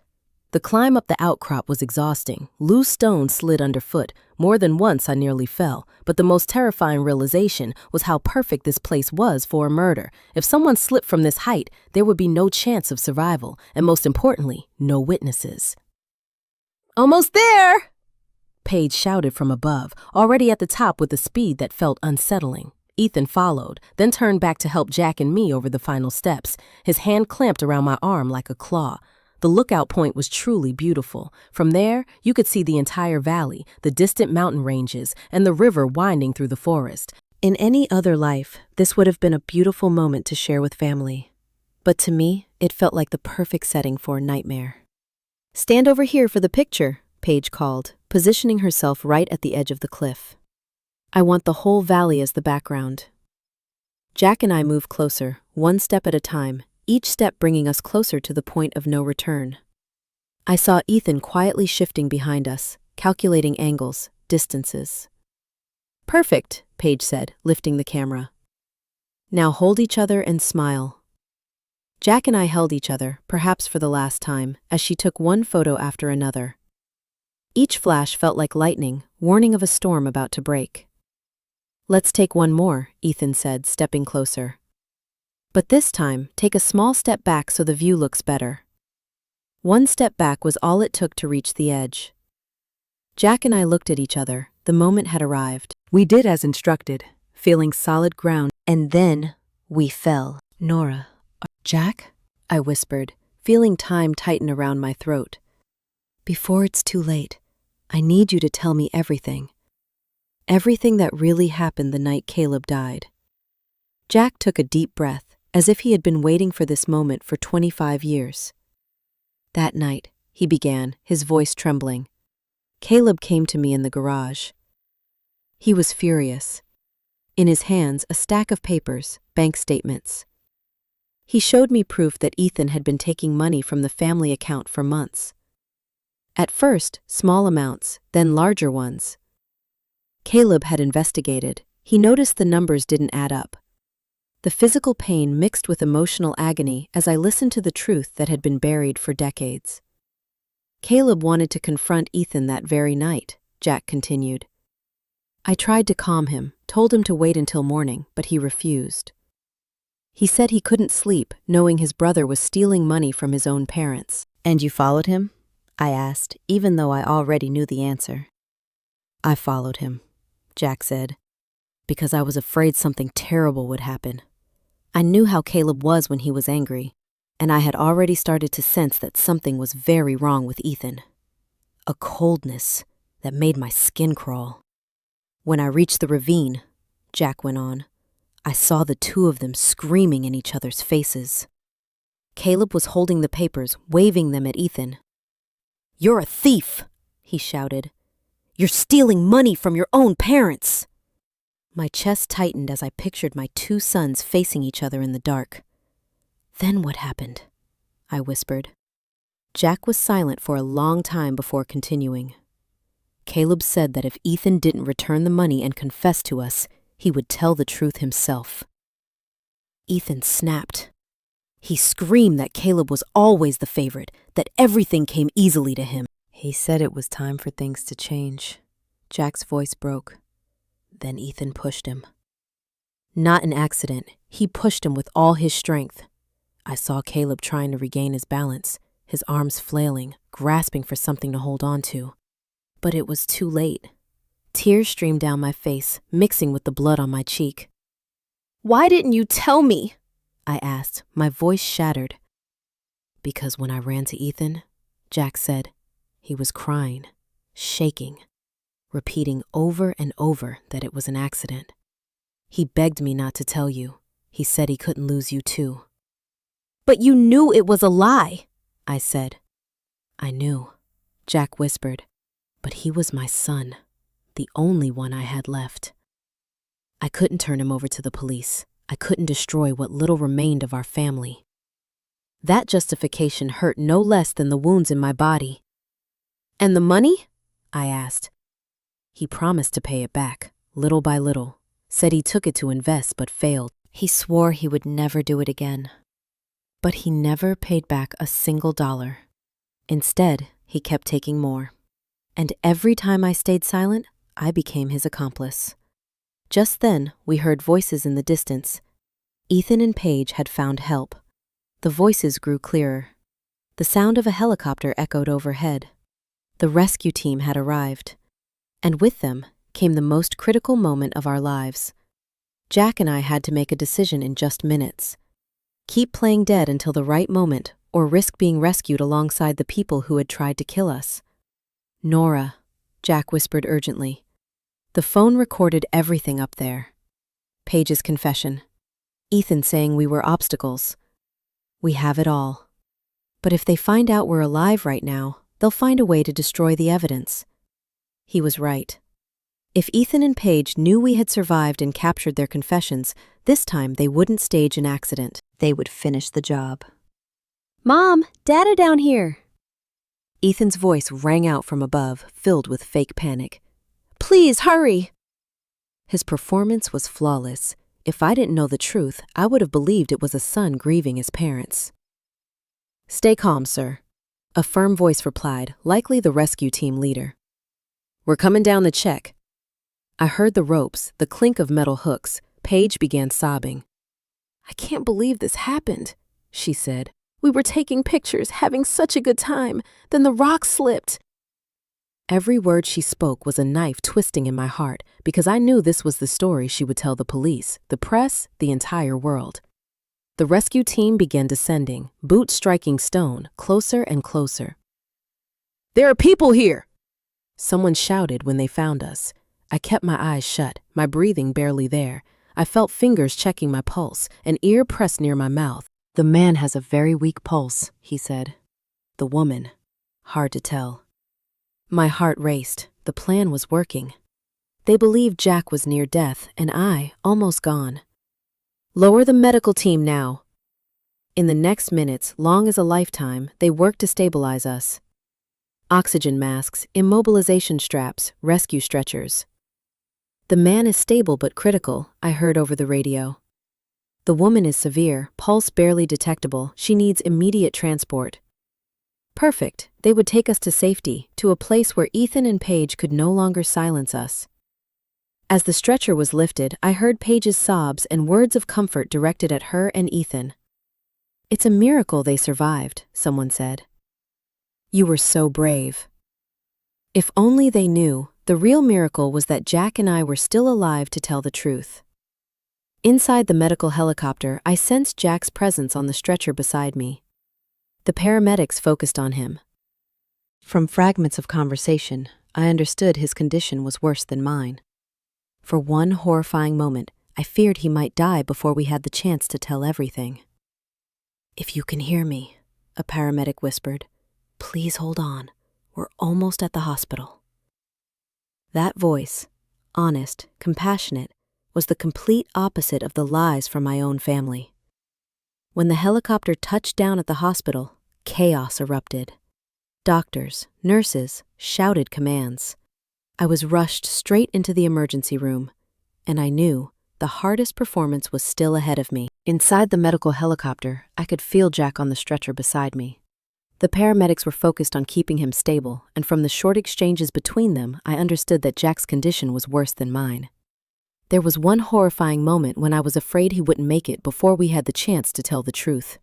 The climb up the outcrop was exhausting. Loose stones slid underfoot. More than once I nearly fell, but the most terrifying realization was how perfect this place was for a murder. If someone slipped from this height, there would be no chance of survival, and most importantly, no witnesses. "Almost there!" Paige shouted from above, already at the top with a speed that felt unsettling. Ethan followed, then turned back to help Jack and me over the final steps, his hand clamped around my arm like a claw. The lookout point was truly beautiful. From there, you could see the entire valley, the distant mountain ranges, and the river winding through the forest. In any other life, this would have been a beautiful moment to share with family. But to me, it felt like the perfect setting for a nightmare. "Stand over here for the picture," Paige called, positioning herself right at the edge of the cliff. "I want the whole valley as the background." Jack and I moved closer, one step at a time, each step bringing us closer to the point of no return. I saw Ethan quietly shifting behind us, calculating angles, distances. "Perfect," Paige said, lifting the camera. "Now hold each other and smile." Jack and I held each other, perhaps for the last time, as she took one photo after another. Each flash felt like lightning, warning of a storm about to break. "Let's take one more," Ethan said, stepping closer. "But this time, take a small step back so the view looks better." One step back was all it took to reach the edge. Jack and I looked at each other. The moment had arrived. We did as instructed, feeling solid ground, and then we fell. "Nora." "Jack?" I whispered, feeling time tighten around my throat. "Before it's too late, I need you to tell me everything. Everything that really happened the night Caleb died." Jack took a deep breath, as if he had been waiting for this moment for 25 years. "That night," he began, his voice trembling, "Caleb came to me in the garage. He was furious. In his hands, a stack of papers, bank statements. He showed me proof that Ethan had been taking money from the family account for months. At first, small amounts, then larger ones. Caleb had investigated. He noticed the numbers didn't add up. The physical pain mixed with emotional agony as I listened to the truth that had been buried for decades. Caleb wanted to confront Ethan that very night, Jack continued. I tried to calm him, told him to wait until morning, but he refused. He said he couldn't sleep, knowing his brother was stealing money from his own parents. "And you followed him?" I asked, even though I already knew the answer. "I followed him," Jack said, "because I was afraid something terrible would happen. I knew how Caleb was when he was angry, and I had already started to sense that something was very wrong with Ethan. A coldness that made my skin crawl. When I reached the ravine," Jack went on, "I saw the two of them screaming in each other's faces. Caleb was holding the papers, waving them at Ethan. 'You're a thief,' he shouted. 'You're stealing money from your own parents.' My chest tightened as I pictured my two sons facing each other in the dark. Then what happened? I whispered. Jack was silent for a long time before continuing. Caleb said that if Ethan didn't return the money and confess to us, he would tell the truth himself. Ethan snapped. He screamed that Caleb was always the favorite, that everything came easily to him. He said it was time for things to change. Jack's voice broke. Then Ethan pushed him. Not an accident. He pushed him with all his strength. I saw Caleb trying to regain his balance, his arms flailing, grasping for something to hold on to. But it was too late. Tears streamed down my face, mixing with the blood on my cheek. "Why didn't you tell me?" I asked, my voice shattered. Because when I ran to Ethan, Jack said, he was crying, shaking, repeating over and over that it was an accident. He begged me not to tell you. He said he couldn't lose you too. "But you knew it was a lie," I said. "I knew," Jack whispered, "but he was my son, the only one I had left. I couldn't turn him over to the police. I couldn't destroy what little remained of our family." That justification hurt no less than the wounds in my body. "And the money?" I asked. He promised to pay it back, little by little, said he took it to invest but failed. He swore he would never do it again. But he never paid back a single dollar. Instead, he kept taking more. And every time I stayed silent, I became his accomplice. Just then, we heard voices in the distance. Ethan and Paige had found help. The voices grew clearer. The sound of a helicopter echoed overhead. The rescue team had arrived. And with them came the most critical moment of our lives. Jack and I had to make a decision in just minutes. Keep playing dead until the right moment, or risk being rescued alongside the people who had tried to kill us. "Nora," Jack whispered urgently. The phone recorded everything up there. Paige's confession. Ethan saying we were obstacles. We have it all. But if they find out we're alive right now, they'll find a way to destroy the evidence. He was right. If Ethan and Paige knew we had survived and captured their confessions, this time they wouldn't stage an accident. They would finish the job. "Mom, Dad down here." Ethan's voice rang out from above, filled with fake panic. "Please, hurry!" His performance was flawless. If I didn't know the truth, I would have believed it was a son grieving his parents. "Stay calm, sir," a firm voice replied, likely the rescue team leader. "We're coming down to check." I heard the ropes, the clink of metal hooks. Paige began sobbing. "I can't believe this happened," she said. "We were taking pictures, having such a good time. Then the rock slipped." Every word she spoke was a knife twisting in my heart, because I knew this was the story she would tell the police, the press, the entire world. The rescue team began descending, boots striking stone, closer and closer. "There are people here!" Someone shouted when they found us. I kept my eyes shut, my breathing barely there. I felt fingers checking my pulse, an ear pressed near my mouth. "The man has a very weak pulse," he said. "The woman, hard to tell." My heart raced. The plan was working. They believed Jack was near death, and I, almost gone. "Lower the medical team now." In the next minutes, long as a lifetime, they worked to stabilize us. Oxygen masks, immobilization straps, rescue stretchers. "The man is stable but critical," I heard over the radio. "The woman is severe, pulse barely detectable. She needs immediate transport." Perfect. They would take us to safety, to a place where Ethan and Paige could no longer silence us. As the stretcher was lifted, I heard Paige's sobs and words of comfort directed at her and Ethan. "It's a miracle they survived," someone said. "You were so brave." If only they knew, the real miracle was that Jack and I were still alive to tell the truth. Inside the medical helicopter, I sensed Jack's presence on the stretcher beside me. The paramedics focused on him. From fragments of conversation, I understood his condition was worse than mine. For one horrifying moment, I feared he might die before we had the chance to tell everything. "If you can hear me," a paramedic whispered, "please hold on. We're almost at the hospital." That voice, honest, compassionate, was the complete opposite of the lies from my own family. When the helicopter touched down at the hospital, Chaos erupted. Doctors, nurses shouted commands. I was rushed straight into the emergency room, and I knew the hardest performance was still ahead of me. Inside the medical helicopter, I could feel Jack on the stretcher beside me. The paramedics were focused on keeping him stable, and from the short exchanges between them, I understood that Jack's condition was worse than mine. There was one horrifying moment when I was afraid he wouldn't make it before we had the chance to tell the truth.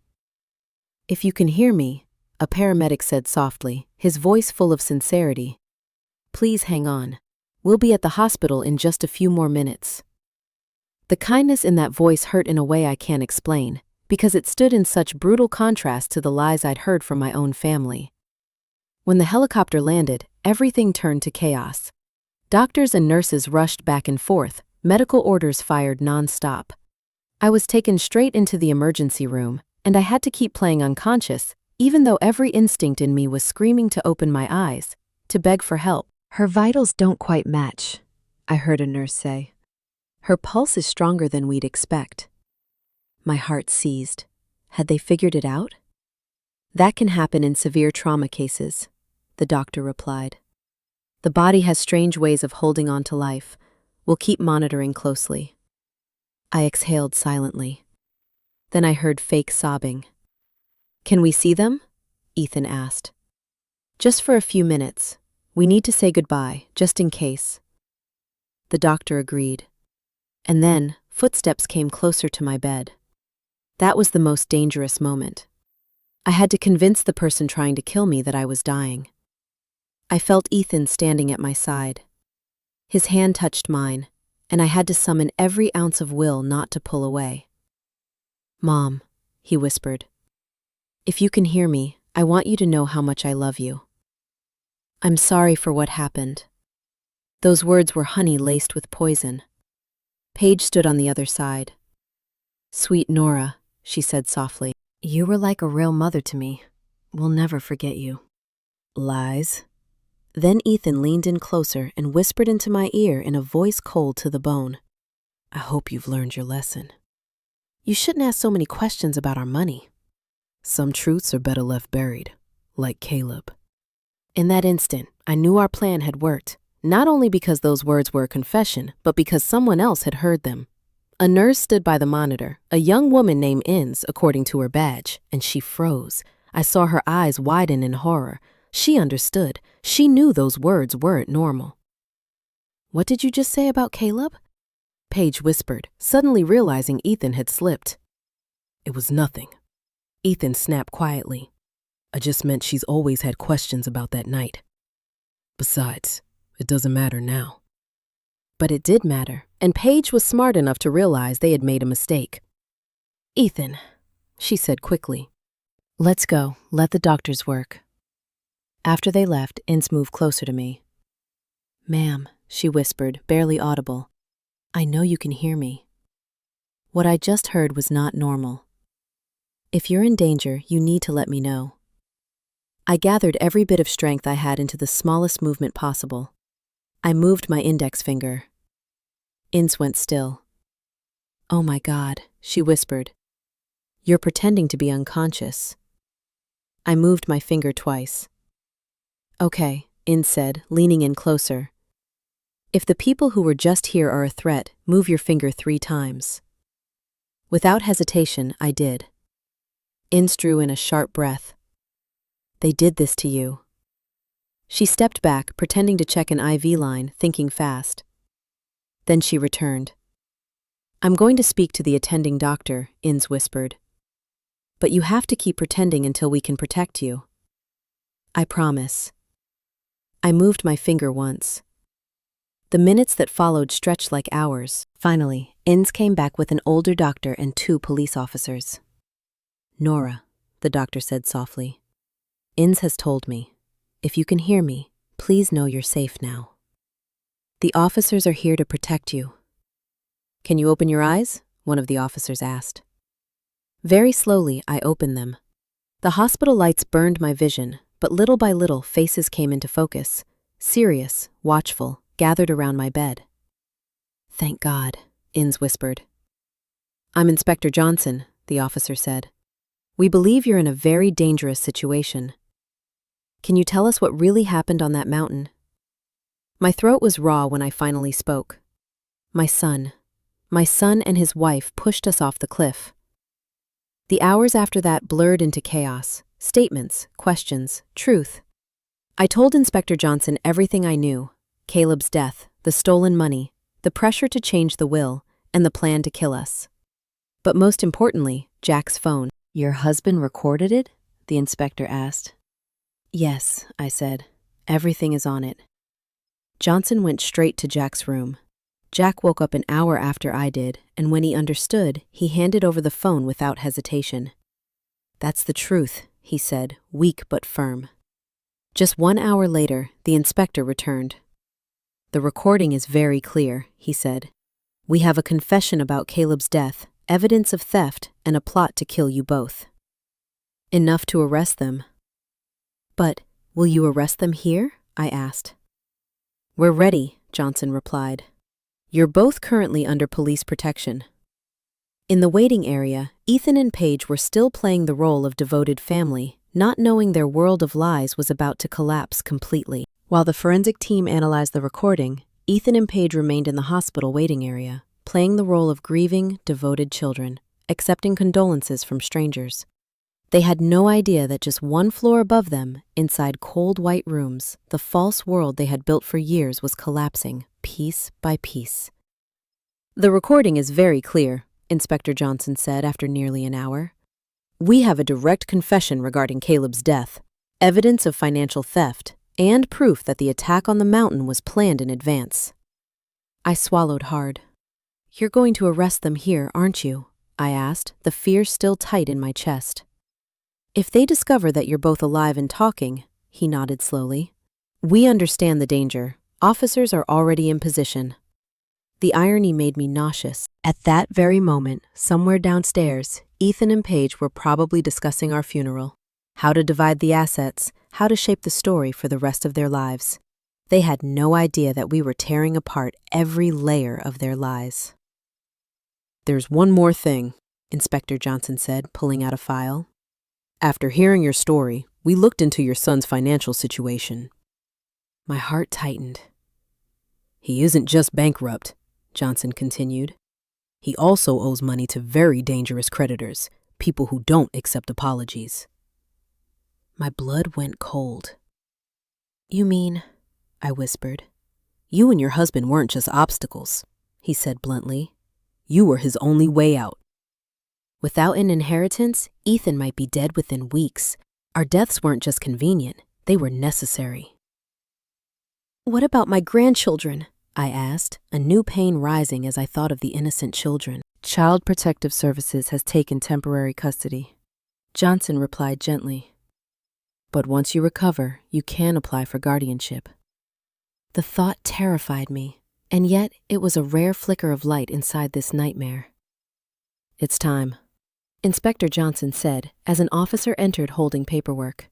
"If you can hear me," a paramedic said softly, his voice full of sincerity, "please hang on. We'll be at the hospital in just a few more minutes." The kindness in that voice hurt in a way I can't explain, because it stood in such brutal contrast to the lies I'd heard from my own family. When the helicopter landed, everything turned to chaos. Doctors and nurses rushed back and forth, medical orders fired non-stop. I was taken straight into the emergency room, and I had to keep playing unconscious, even though every instinct in me was screaming to open my eyes, to beg for help. "Her vitals don't quite match," I heard a nurse say. "Her pulse is stronger than we'd expect." My heart seized. Had they figured it out? "That can happen in severe trauma cases," the doctor replied. "The body has strange ways of holding on to life. We'll keep monitoring closely." I exhaled silently. Then I heard fake sobbing. "Can we see them?" Ethan asked. "Just for a few minutes. We need to say goodbye, just in case." The doctor agreed. And then footsteps came closer to my bed. That was the most dangerous moment. I had to convince the person trying to kill me that I was dying. I felt Ethan standing at my side. His hand touched mine, and I had to summon every ounce of will not to pull away. "Mom," he whispered, "if you can hear me, I want you to know how much I love you. I'm sorry for what happened." Those words were honey laced with poison. Paige stood on the other side. "Sweet Nora," she said softly, "you were like a real mother to me. We'll never forget you." "Lies." Then Ethan leaned in closer and whispered into my ear in a voice cold to the bone, "I hope you've learned your lesson. You shouldn't ask so many questions about our money. Some truths are better left buried, like Caleb." In that instant, I knew our plan had worked, not only because those words were a confession, but because someone else had heard them. A nurse stood by the monitor, a young woman named Inns, according to her badge, and she froze. I saw her eyes widen in horror. She understood. She knew those words weren't normal. "What did you just say about Caleb?" Paige whispered, suddenly realizing Ethan had slipped. "It was nothing." Ethan snapped quietly. "I just meant she's always had questions about that night. Besides, it doesn't matter now." But it did matter, and Paige was smart enough to realize they had made a mistake. "Ethan," she said quickly, "let's go. Let the doctors work." After they left, Inns moved closer to me. "Ma'am," she whispered, barely audible, "I know you can hear me." What I just heard was not normal. "If you're in danger, you need to let me know." I gathered every bit of strength I had into the smallest movement possible. I moved my index finger. Inns went still. "Oh my God," she whispered. "You're pretending to be unconscious." I moved my finger twice. "Okay," Inns said, leaning in closer. "If the people who were just here are a threat, move your finger 3 times. Without hesitation, I did. Inns drew in a sharp breath. "They did this to you." She stepped back, pretending to check an IV line, thinking fast. Then she returned. "I'm going to speak to the attending doctor," Inns whispered. "But you have to keep pretending until we can protect you." "I promise." I moved my finger once. The minutes that followed stretched like hours. Finally, Inns came back with an older doctor and 2 police officers. "Nora," the doctor said softly, "Inns has told me. If you can hear me, please know you're safe now. The officers are here to protect you." "Can you open your eyes?" one of the officers asked. Very slowly, I opened them. The hospital lights burned my vision, but little by little, faces came into focus, serious, watchful, gathered around my bed. "Thank God," Inns whispered. "I'm Inspector Johnson," the officer said. We believe you're in a very dangerous situation. Can you tell us what really happened on that mountain? My throat was raw when I finally spoke. My son and his wife pushed us off the cliff. The hours after that blurred into chaos, statements, questions, truth. I told Inspector Johnson everything I knew: Caleb's death, the stolen money, the pressure to change the will, and the plan to kill us. But most importantly, Jack's phone. "Your husband recorded it?" the inspector asked. "Yes," I said. "Everything is on it." Johnson went straight to Jack's room. Jack woke up an hour after I did, and when he understood, he handed over the phone without hesitation. "That's the truth," he said, weak but firm. Just 1 hour later, the inspector returned. "The recording is very clear," he said. "We have a confession about Caleb's death, evidence of theft, and a plot to kill you both. Enough to arrest them." "But will you arrest them here?" I asked. "We're ready," Johnson replied. "You're both currently under police protection." In the waiting area, Ethan and Paige were still playing the role of devoted family, not knowing their world of lies was about to collapse completely. While the forensic team analyzed the recording, Ethan and Paige remained in the hospital waiting area, playing the role of grieving, devoted children, accepting condolences from strangers. They had no idea that just 1 floor above them, inside cold white rooms, the false world they had built for years was collapsing, piece by piece. "The recording is very clear," Inspector Johnson said after nearly an hour. "We have a direct confession regarding Caleb's death, evidence of financial theft, and proof that the attack on the mountain was planned in advance." I swallowed hard. "You're going to arrest them here, aren't you?" I asked, the fear still tight in my chest. "If they discover that you're both alive and talking," he nodded slowly. "We understand the danger. Officers are already in position." The irony made me nauseous. At that very moment, somewhere downstairs, Ethan and Paige were probably discussing our funeral, how to divide the assets, how to shape the story for the rest of their lives. They had no idea that we were tearing apart every layer of their lies. "There's one more thing," Inspector Johnson said, pulling out a file. "After hearing your story, we looked into your son's financial situation." My heart tightened. "He isn't just bankrupt," Johnson continued. "He also owes money to very dangerous creditors, people who don't accept apologies." My blood went cold. "You mean," I whispered. "You and your husband weren't just obstacles," he said bluntly. "You were his only way out. Without an inheritance, Ethan might be dead within weeks. Our deaths weren't just convenient, they were necessary." "What about my grandchildren?" I asked, a new pain rising as I thought of the innocent children. "Child Protective Services has taken temporary custody," Johnson replied gently. "But once you recover, you can apply for guardianship." The thought terrified me, and yet it was a rare flicker of light inside this nightmare. "It's time," Inspector Johnson said as an officer entered holding paperwork.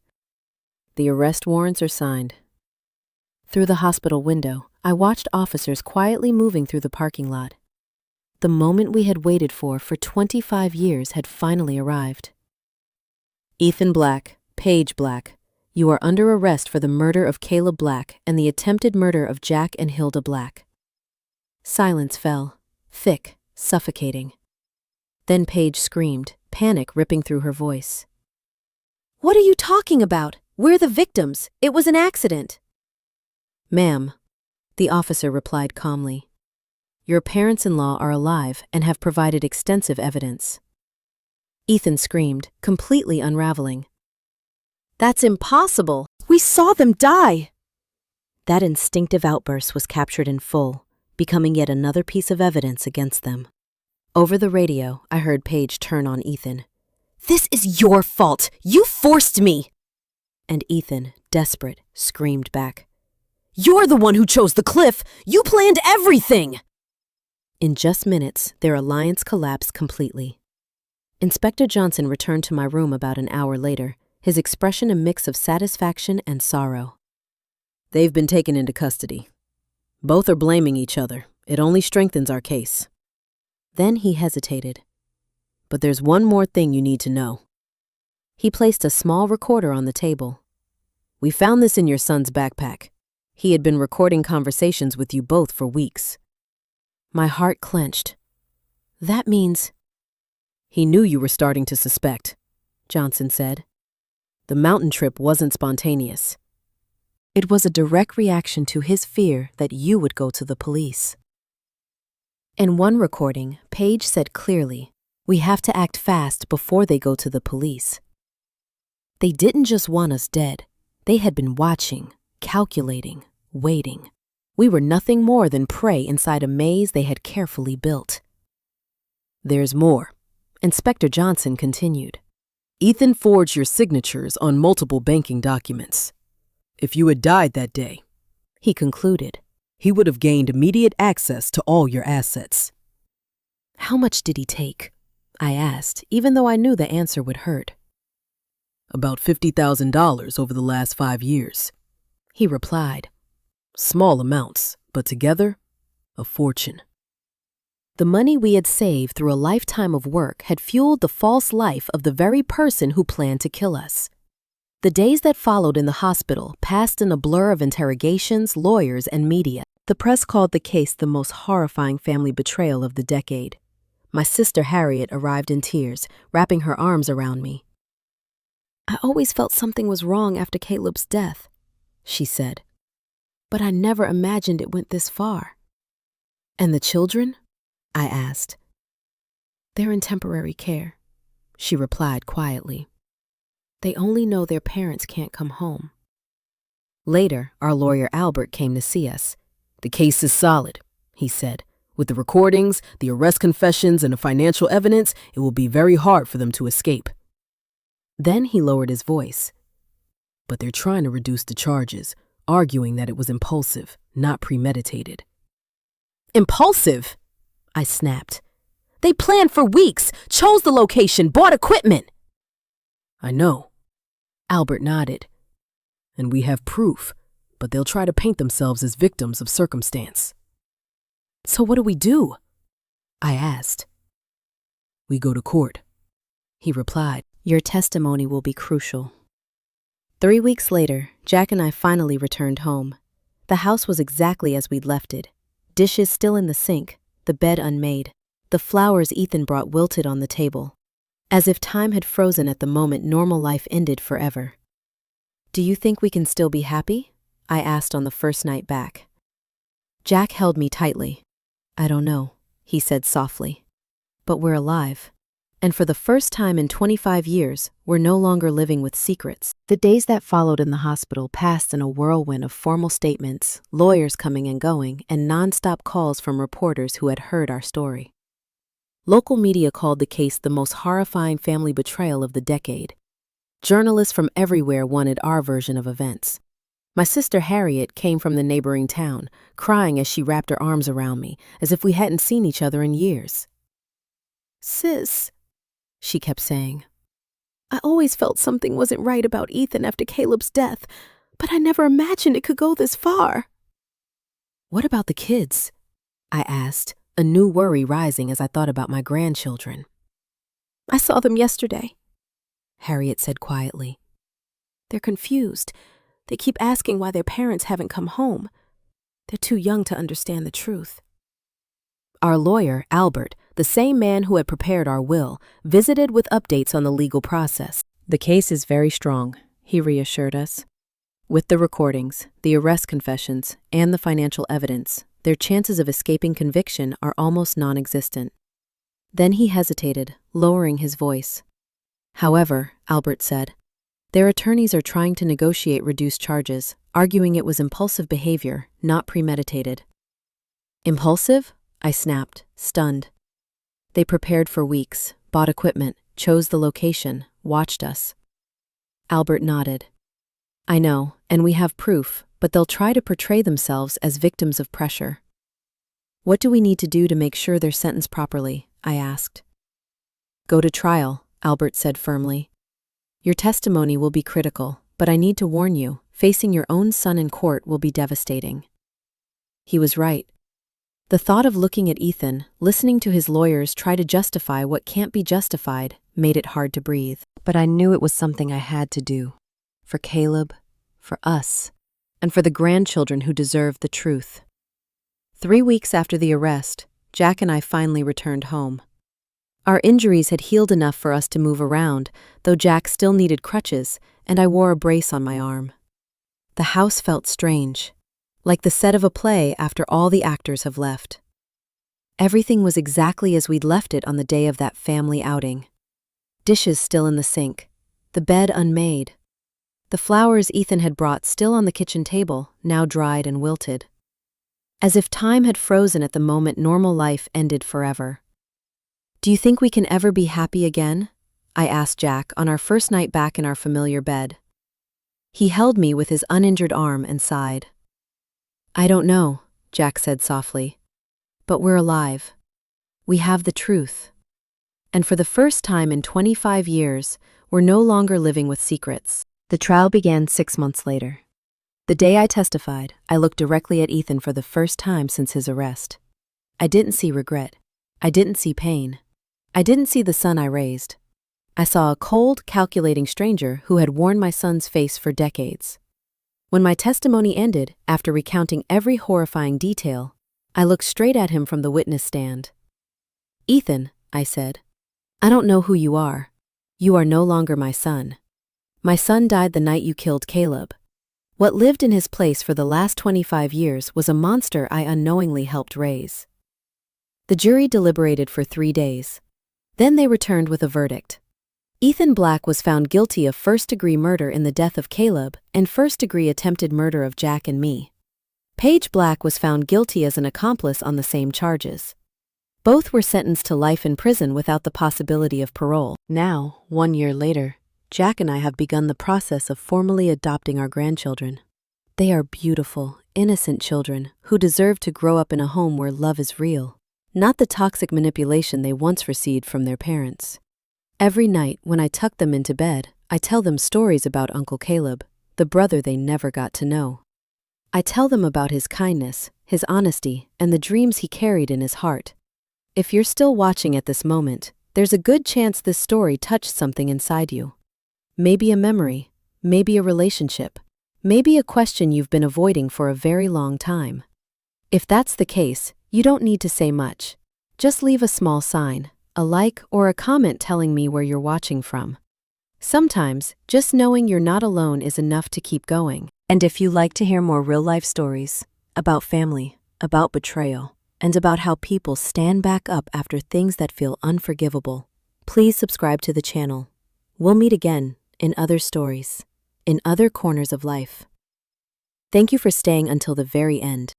"The arrest warrants are signed." Through the hospital window, I watched officers quietly moving through the parking lot. The moment we had waited for 25 years had finally arrived. "Ethan Black, Paige Black, you are under arrest for the murder of Caleb Black and the attempted murder of Jack and Hilda Black." Silence fell, thick, suffocating. Then Paige screamed, panic ripping through her voice. "What are you talking about? We're the victims. It was an accident." "Ma'am," the officer replied calmly, "your parents-in-law are alive and have provided extensive evidence." Ethan screamed, completely unraveling. "That's impossible! We saw them die!" That instinctive outburst was captured in full, becoming yet another piece of evidence against them. Over the radio, I heard Paige turn on Ethan. "This is your fault! You forced me!" And Ethan, desperate, screamed back. "You're the one who chose the cliff! You planned everything!" In just minutes, their alliance collapsed completely. Inspector Johnson returned to my room about an hour later, his expression a mix of satisfaction and sorrow. "They've been taken into custody. Both are blaming each other. It only strengthens our case." Then he hesitated. "But there's one more thing you need to know. He placed a small recorder on the table. "We found this in your son's backpack. He had been recording conversations with you both for weeks." My heart clenched. "That means—" "He knew you were starting to suspect," Johnson said. "The mountain trip wasn't spontaneous. It was a direct reaction to his fear that you would go to the police." In one recording, Paige said clearly, "We have to act fast before they go to the police." They didn't just want us dead. They had been watching, calculating, waiting. We were nothing more than prey inside a maze they had carefully built. "There's more," Inspector Johnson continued. "Ethan forged your signatures on multiple banking documents. If you had died that day," he concluded, "he would have gained immediate access to all your assets." "How much did he take?" I asked, even though I knew the answer would hurt. "About $50,000 over the last 5 years," he replied. "Small amounts, but together, a fortune." The money we had saved through a lifetime of work had fueled the false life of the very person who planned to kill us. The days that followed in the hospital passed in a blur of interrogations, lawyers, and media. The press called the case the most horrifying family betrayal of the decade. My sister Harriet arrived in tears, wrapping her arms around me. "I always felt something was wrong after Caleb's death," she said. "But I never imagined it went this far." "And the children?" I asked. "They're in temporary care," she replied quietly. "They only know their parents can't come home." Later, our lawyer Albert came to see us. "The case is solid," he said. "With the recordings, the arrest confessions, and the financial evidence, it will be very hard for them to escape." Then he lowered his voice. "But they're trying to reduce the charges, arguing that it was impulsive, not premeditated." "Impulsive?" I snapped. "They planned for weeks, chose the location, bought equipment." "I know." Albert nodded. "And we have proof, but they'll try to paint themselves as victims of circumstance." "So what do we do?" I asked. "We go to court," he replied. "Your testimony will be crucial." 3 weeks later, Jack and I finally returned home. The house was exactly as we'd left it. Dishes still in the sink, the bed unmade. The flowers Ethan brought wilted on the table. As if time had frozen at the moment normal life ended forever. "Do you think we can still be happy?" I asked on the first night back. Jack held me tightly. "I don't know," he said softly. "But we're alive. And for the first time in 25 years, we're no longer living with secrets." The days that followed in the hospital passed in a whirlwind of formal statements, lawyers coming and going, and nonstop calls from reporters who had heard our story. Local media called the case the most horrifying family betrayal of the decade. Journalists from everywhere wanted our version of events. My sister Harriet came from the neighboring town, crying as she wrapped her arms around me, as if we hadn't seen each other in years. "Sis," she kept saying, "I always felt something wasn't right about Ethan after Caleb's death, but I never imagined it could go this far." "What about the kids?" I asked, a new worry rising as I thought about my grandchildren. "I saw them yesterday," Harriet said quietly. "They're confused. They keep asking why their parents haven't come home. They're too young to understand the truth." Our lawyer, Albert, the same man who had prepared our will, visited with updates on the legal process. "The case is very strong," he reassured us. "With the recordings, the arrest confessions, and the financial evidence, their chances of escaping conviction are almost non-existent." Then he hesitated, lowering his voice. "However," Albert said, "their attorneys are trying to negotiate reduced charges, arguing it was impulsive behavior, not premeditated." "Impulsive?" I snapped, stunned. "They prepared for weeks, bought equipment, chose the location, watched us." Albert nodded. "I know, and we have proof, but they'll try to portray themselves as victims of pressure." "What do we need to do to make sure they're sentenced properly?" I asked. "Go to trial," Albert said firmly. "Your testimony will be critical, but I need to warn you, facing your own son in court will be devastating." He was right. The thought of looking at Ethan, listening to his lawyers try to justify what can't be justified, made it hard to breathe. But I knew it was something I had to do. For Caleb, for us, and for the grandchildren who deserved the truth. 3 weeks after the arrest, Jack and I finally returned home. Our injuries had healed enough for us to move around, though Jack still needed crutches, and I wore a brace on my arm. The house felt strange, like the set of a play after all the actors have left. Everything was exactly as we'd left it on the day of that family outing. Dishes still in the sink, the bed unmade. The flowers Ethan had brought still on the kitchen table, now dried and wilted. As if time had frozen at the moment normal life ended forever. "Do you think we can ever be happy again?" I asked Jack on our first night back in our familiar bed. He held me with his uninjured arm and sighed. "I don't know," Jack said softly. "But we're alive. We have the truth. And for the first time in 25 years, we're no longer living with secrets." The trial began 6 months later. The day I testified, I looked directly at Ethan for the first time since his arrest. I didn't see regret. I didn't see pain. I didn't see the son I raised. I saw a cold, calculating stranger who had worn my son's face for decades. When my testimony ended, after recounting every horrifying detail, I looked straight at him from the witness stand. "Ethan," I said, "I don't know who you are. You are no longer my son. My son died the night you killed Caleb. What lived in his place for the last 25 years was a monster I unknowingly helped raise." The jury deliberated for 3 days. Then they returned with a verdict. Ethan Black was found guilty of first-degree murder in the death of Caleb and first-degree attempted murder of Jack and me. Paige Black was found guilty as an accomplice on the same charges. Both were sentenced to life in prison without the possibility of parole. Now, 1 year later, Jack and I have begun the process of formally adopting our grandchildren. They are beautiful, innocent children who deserve to grow up in a home where love is real, not the toxic manipulation they once received from their parents. Every night when I tuck them into bed, I tell them stories about Uncle Caleb, the brother they never got to know. I tell them about his kindness, his honesty, and the dreams he carried in his heart. If you're still watching at this moment, there's a good chance this story touched something inside you. Maybe a memory, maybe a relationship, maybe a question you've been avoiding for a very long time. If that's the case, you don't need to say much. Just leave a small sign, a like or a comment telling me where you're watching from. Sometimes, just knowing you're not alone is enough to keep going. And if you like to hear more real-life stories about family, about betrayal, and about how people stand back up after things that feel unforgivable, please subscribe to the channel. We'll meet again in other stories, in other corners of life. Thank you for staying until the very end.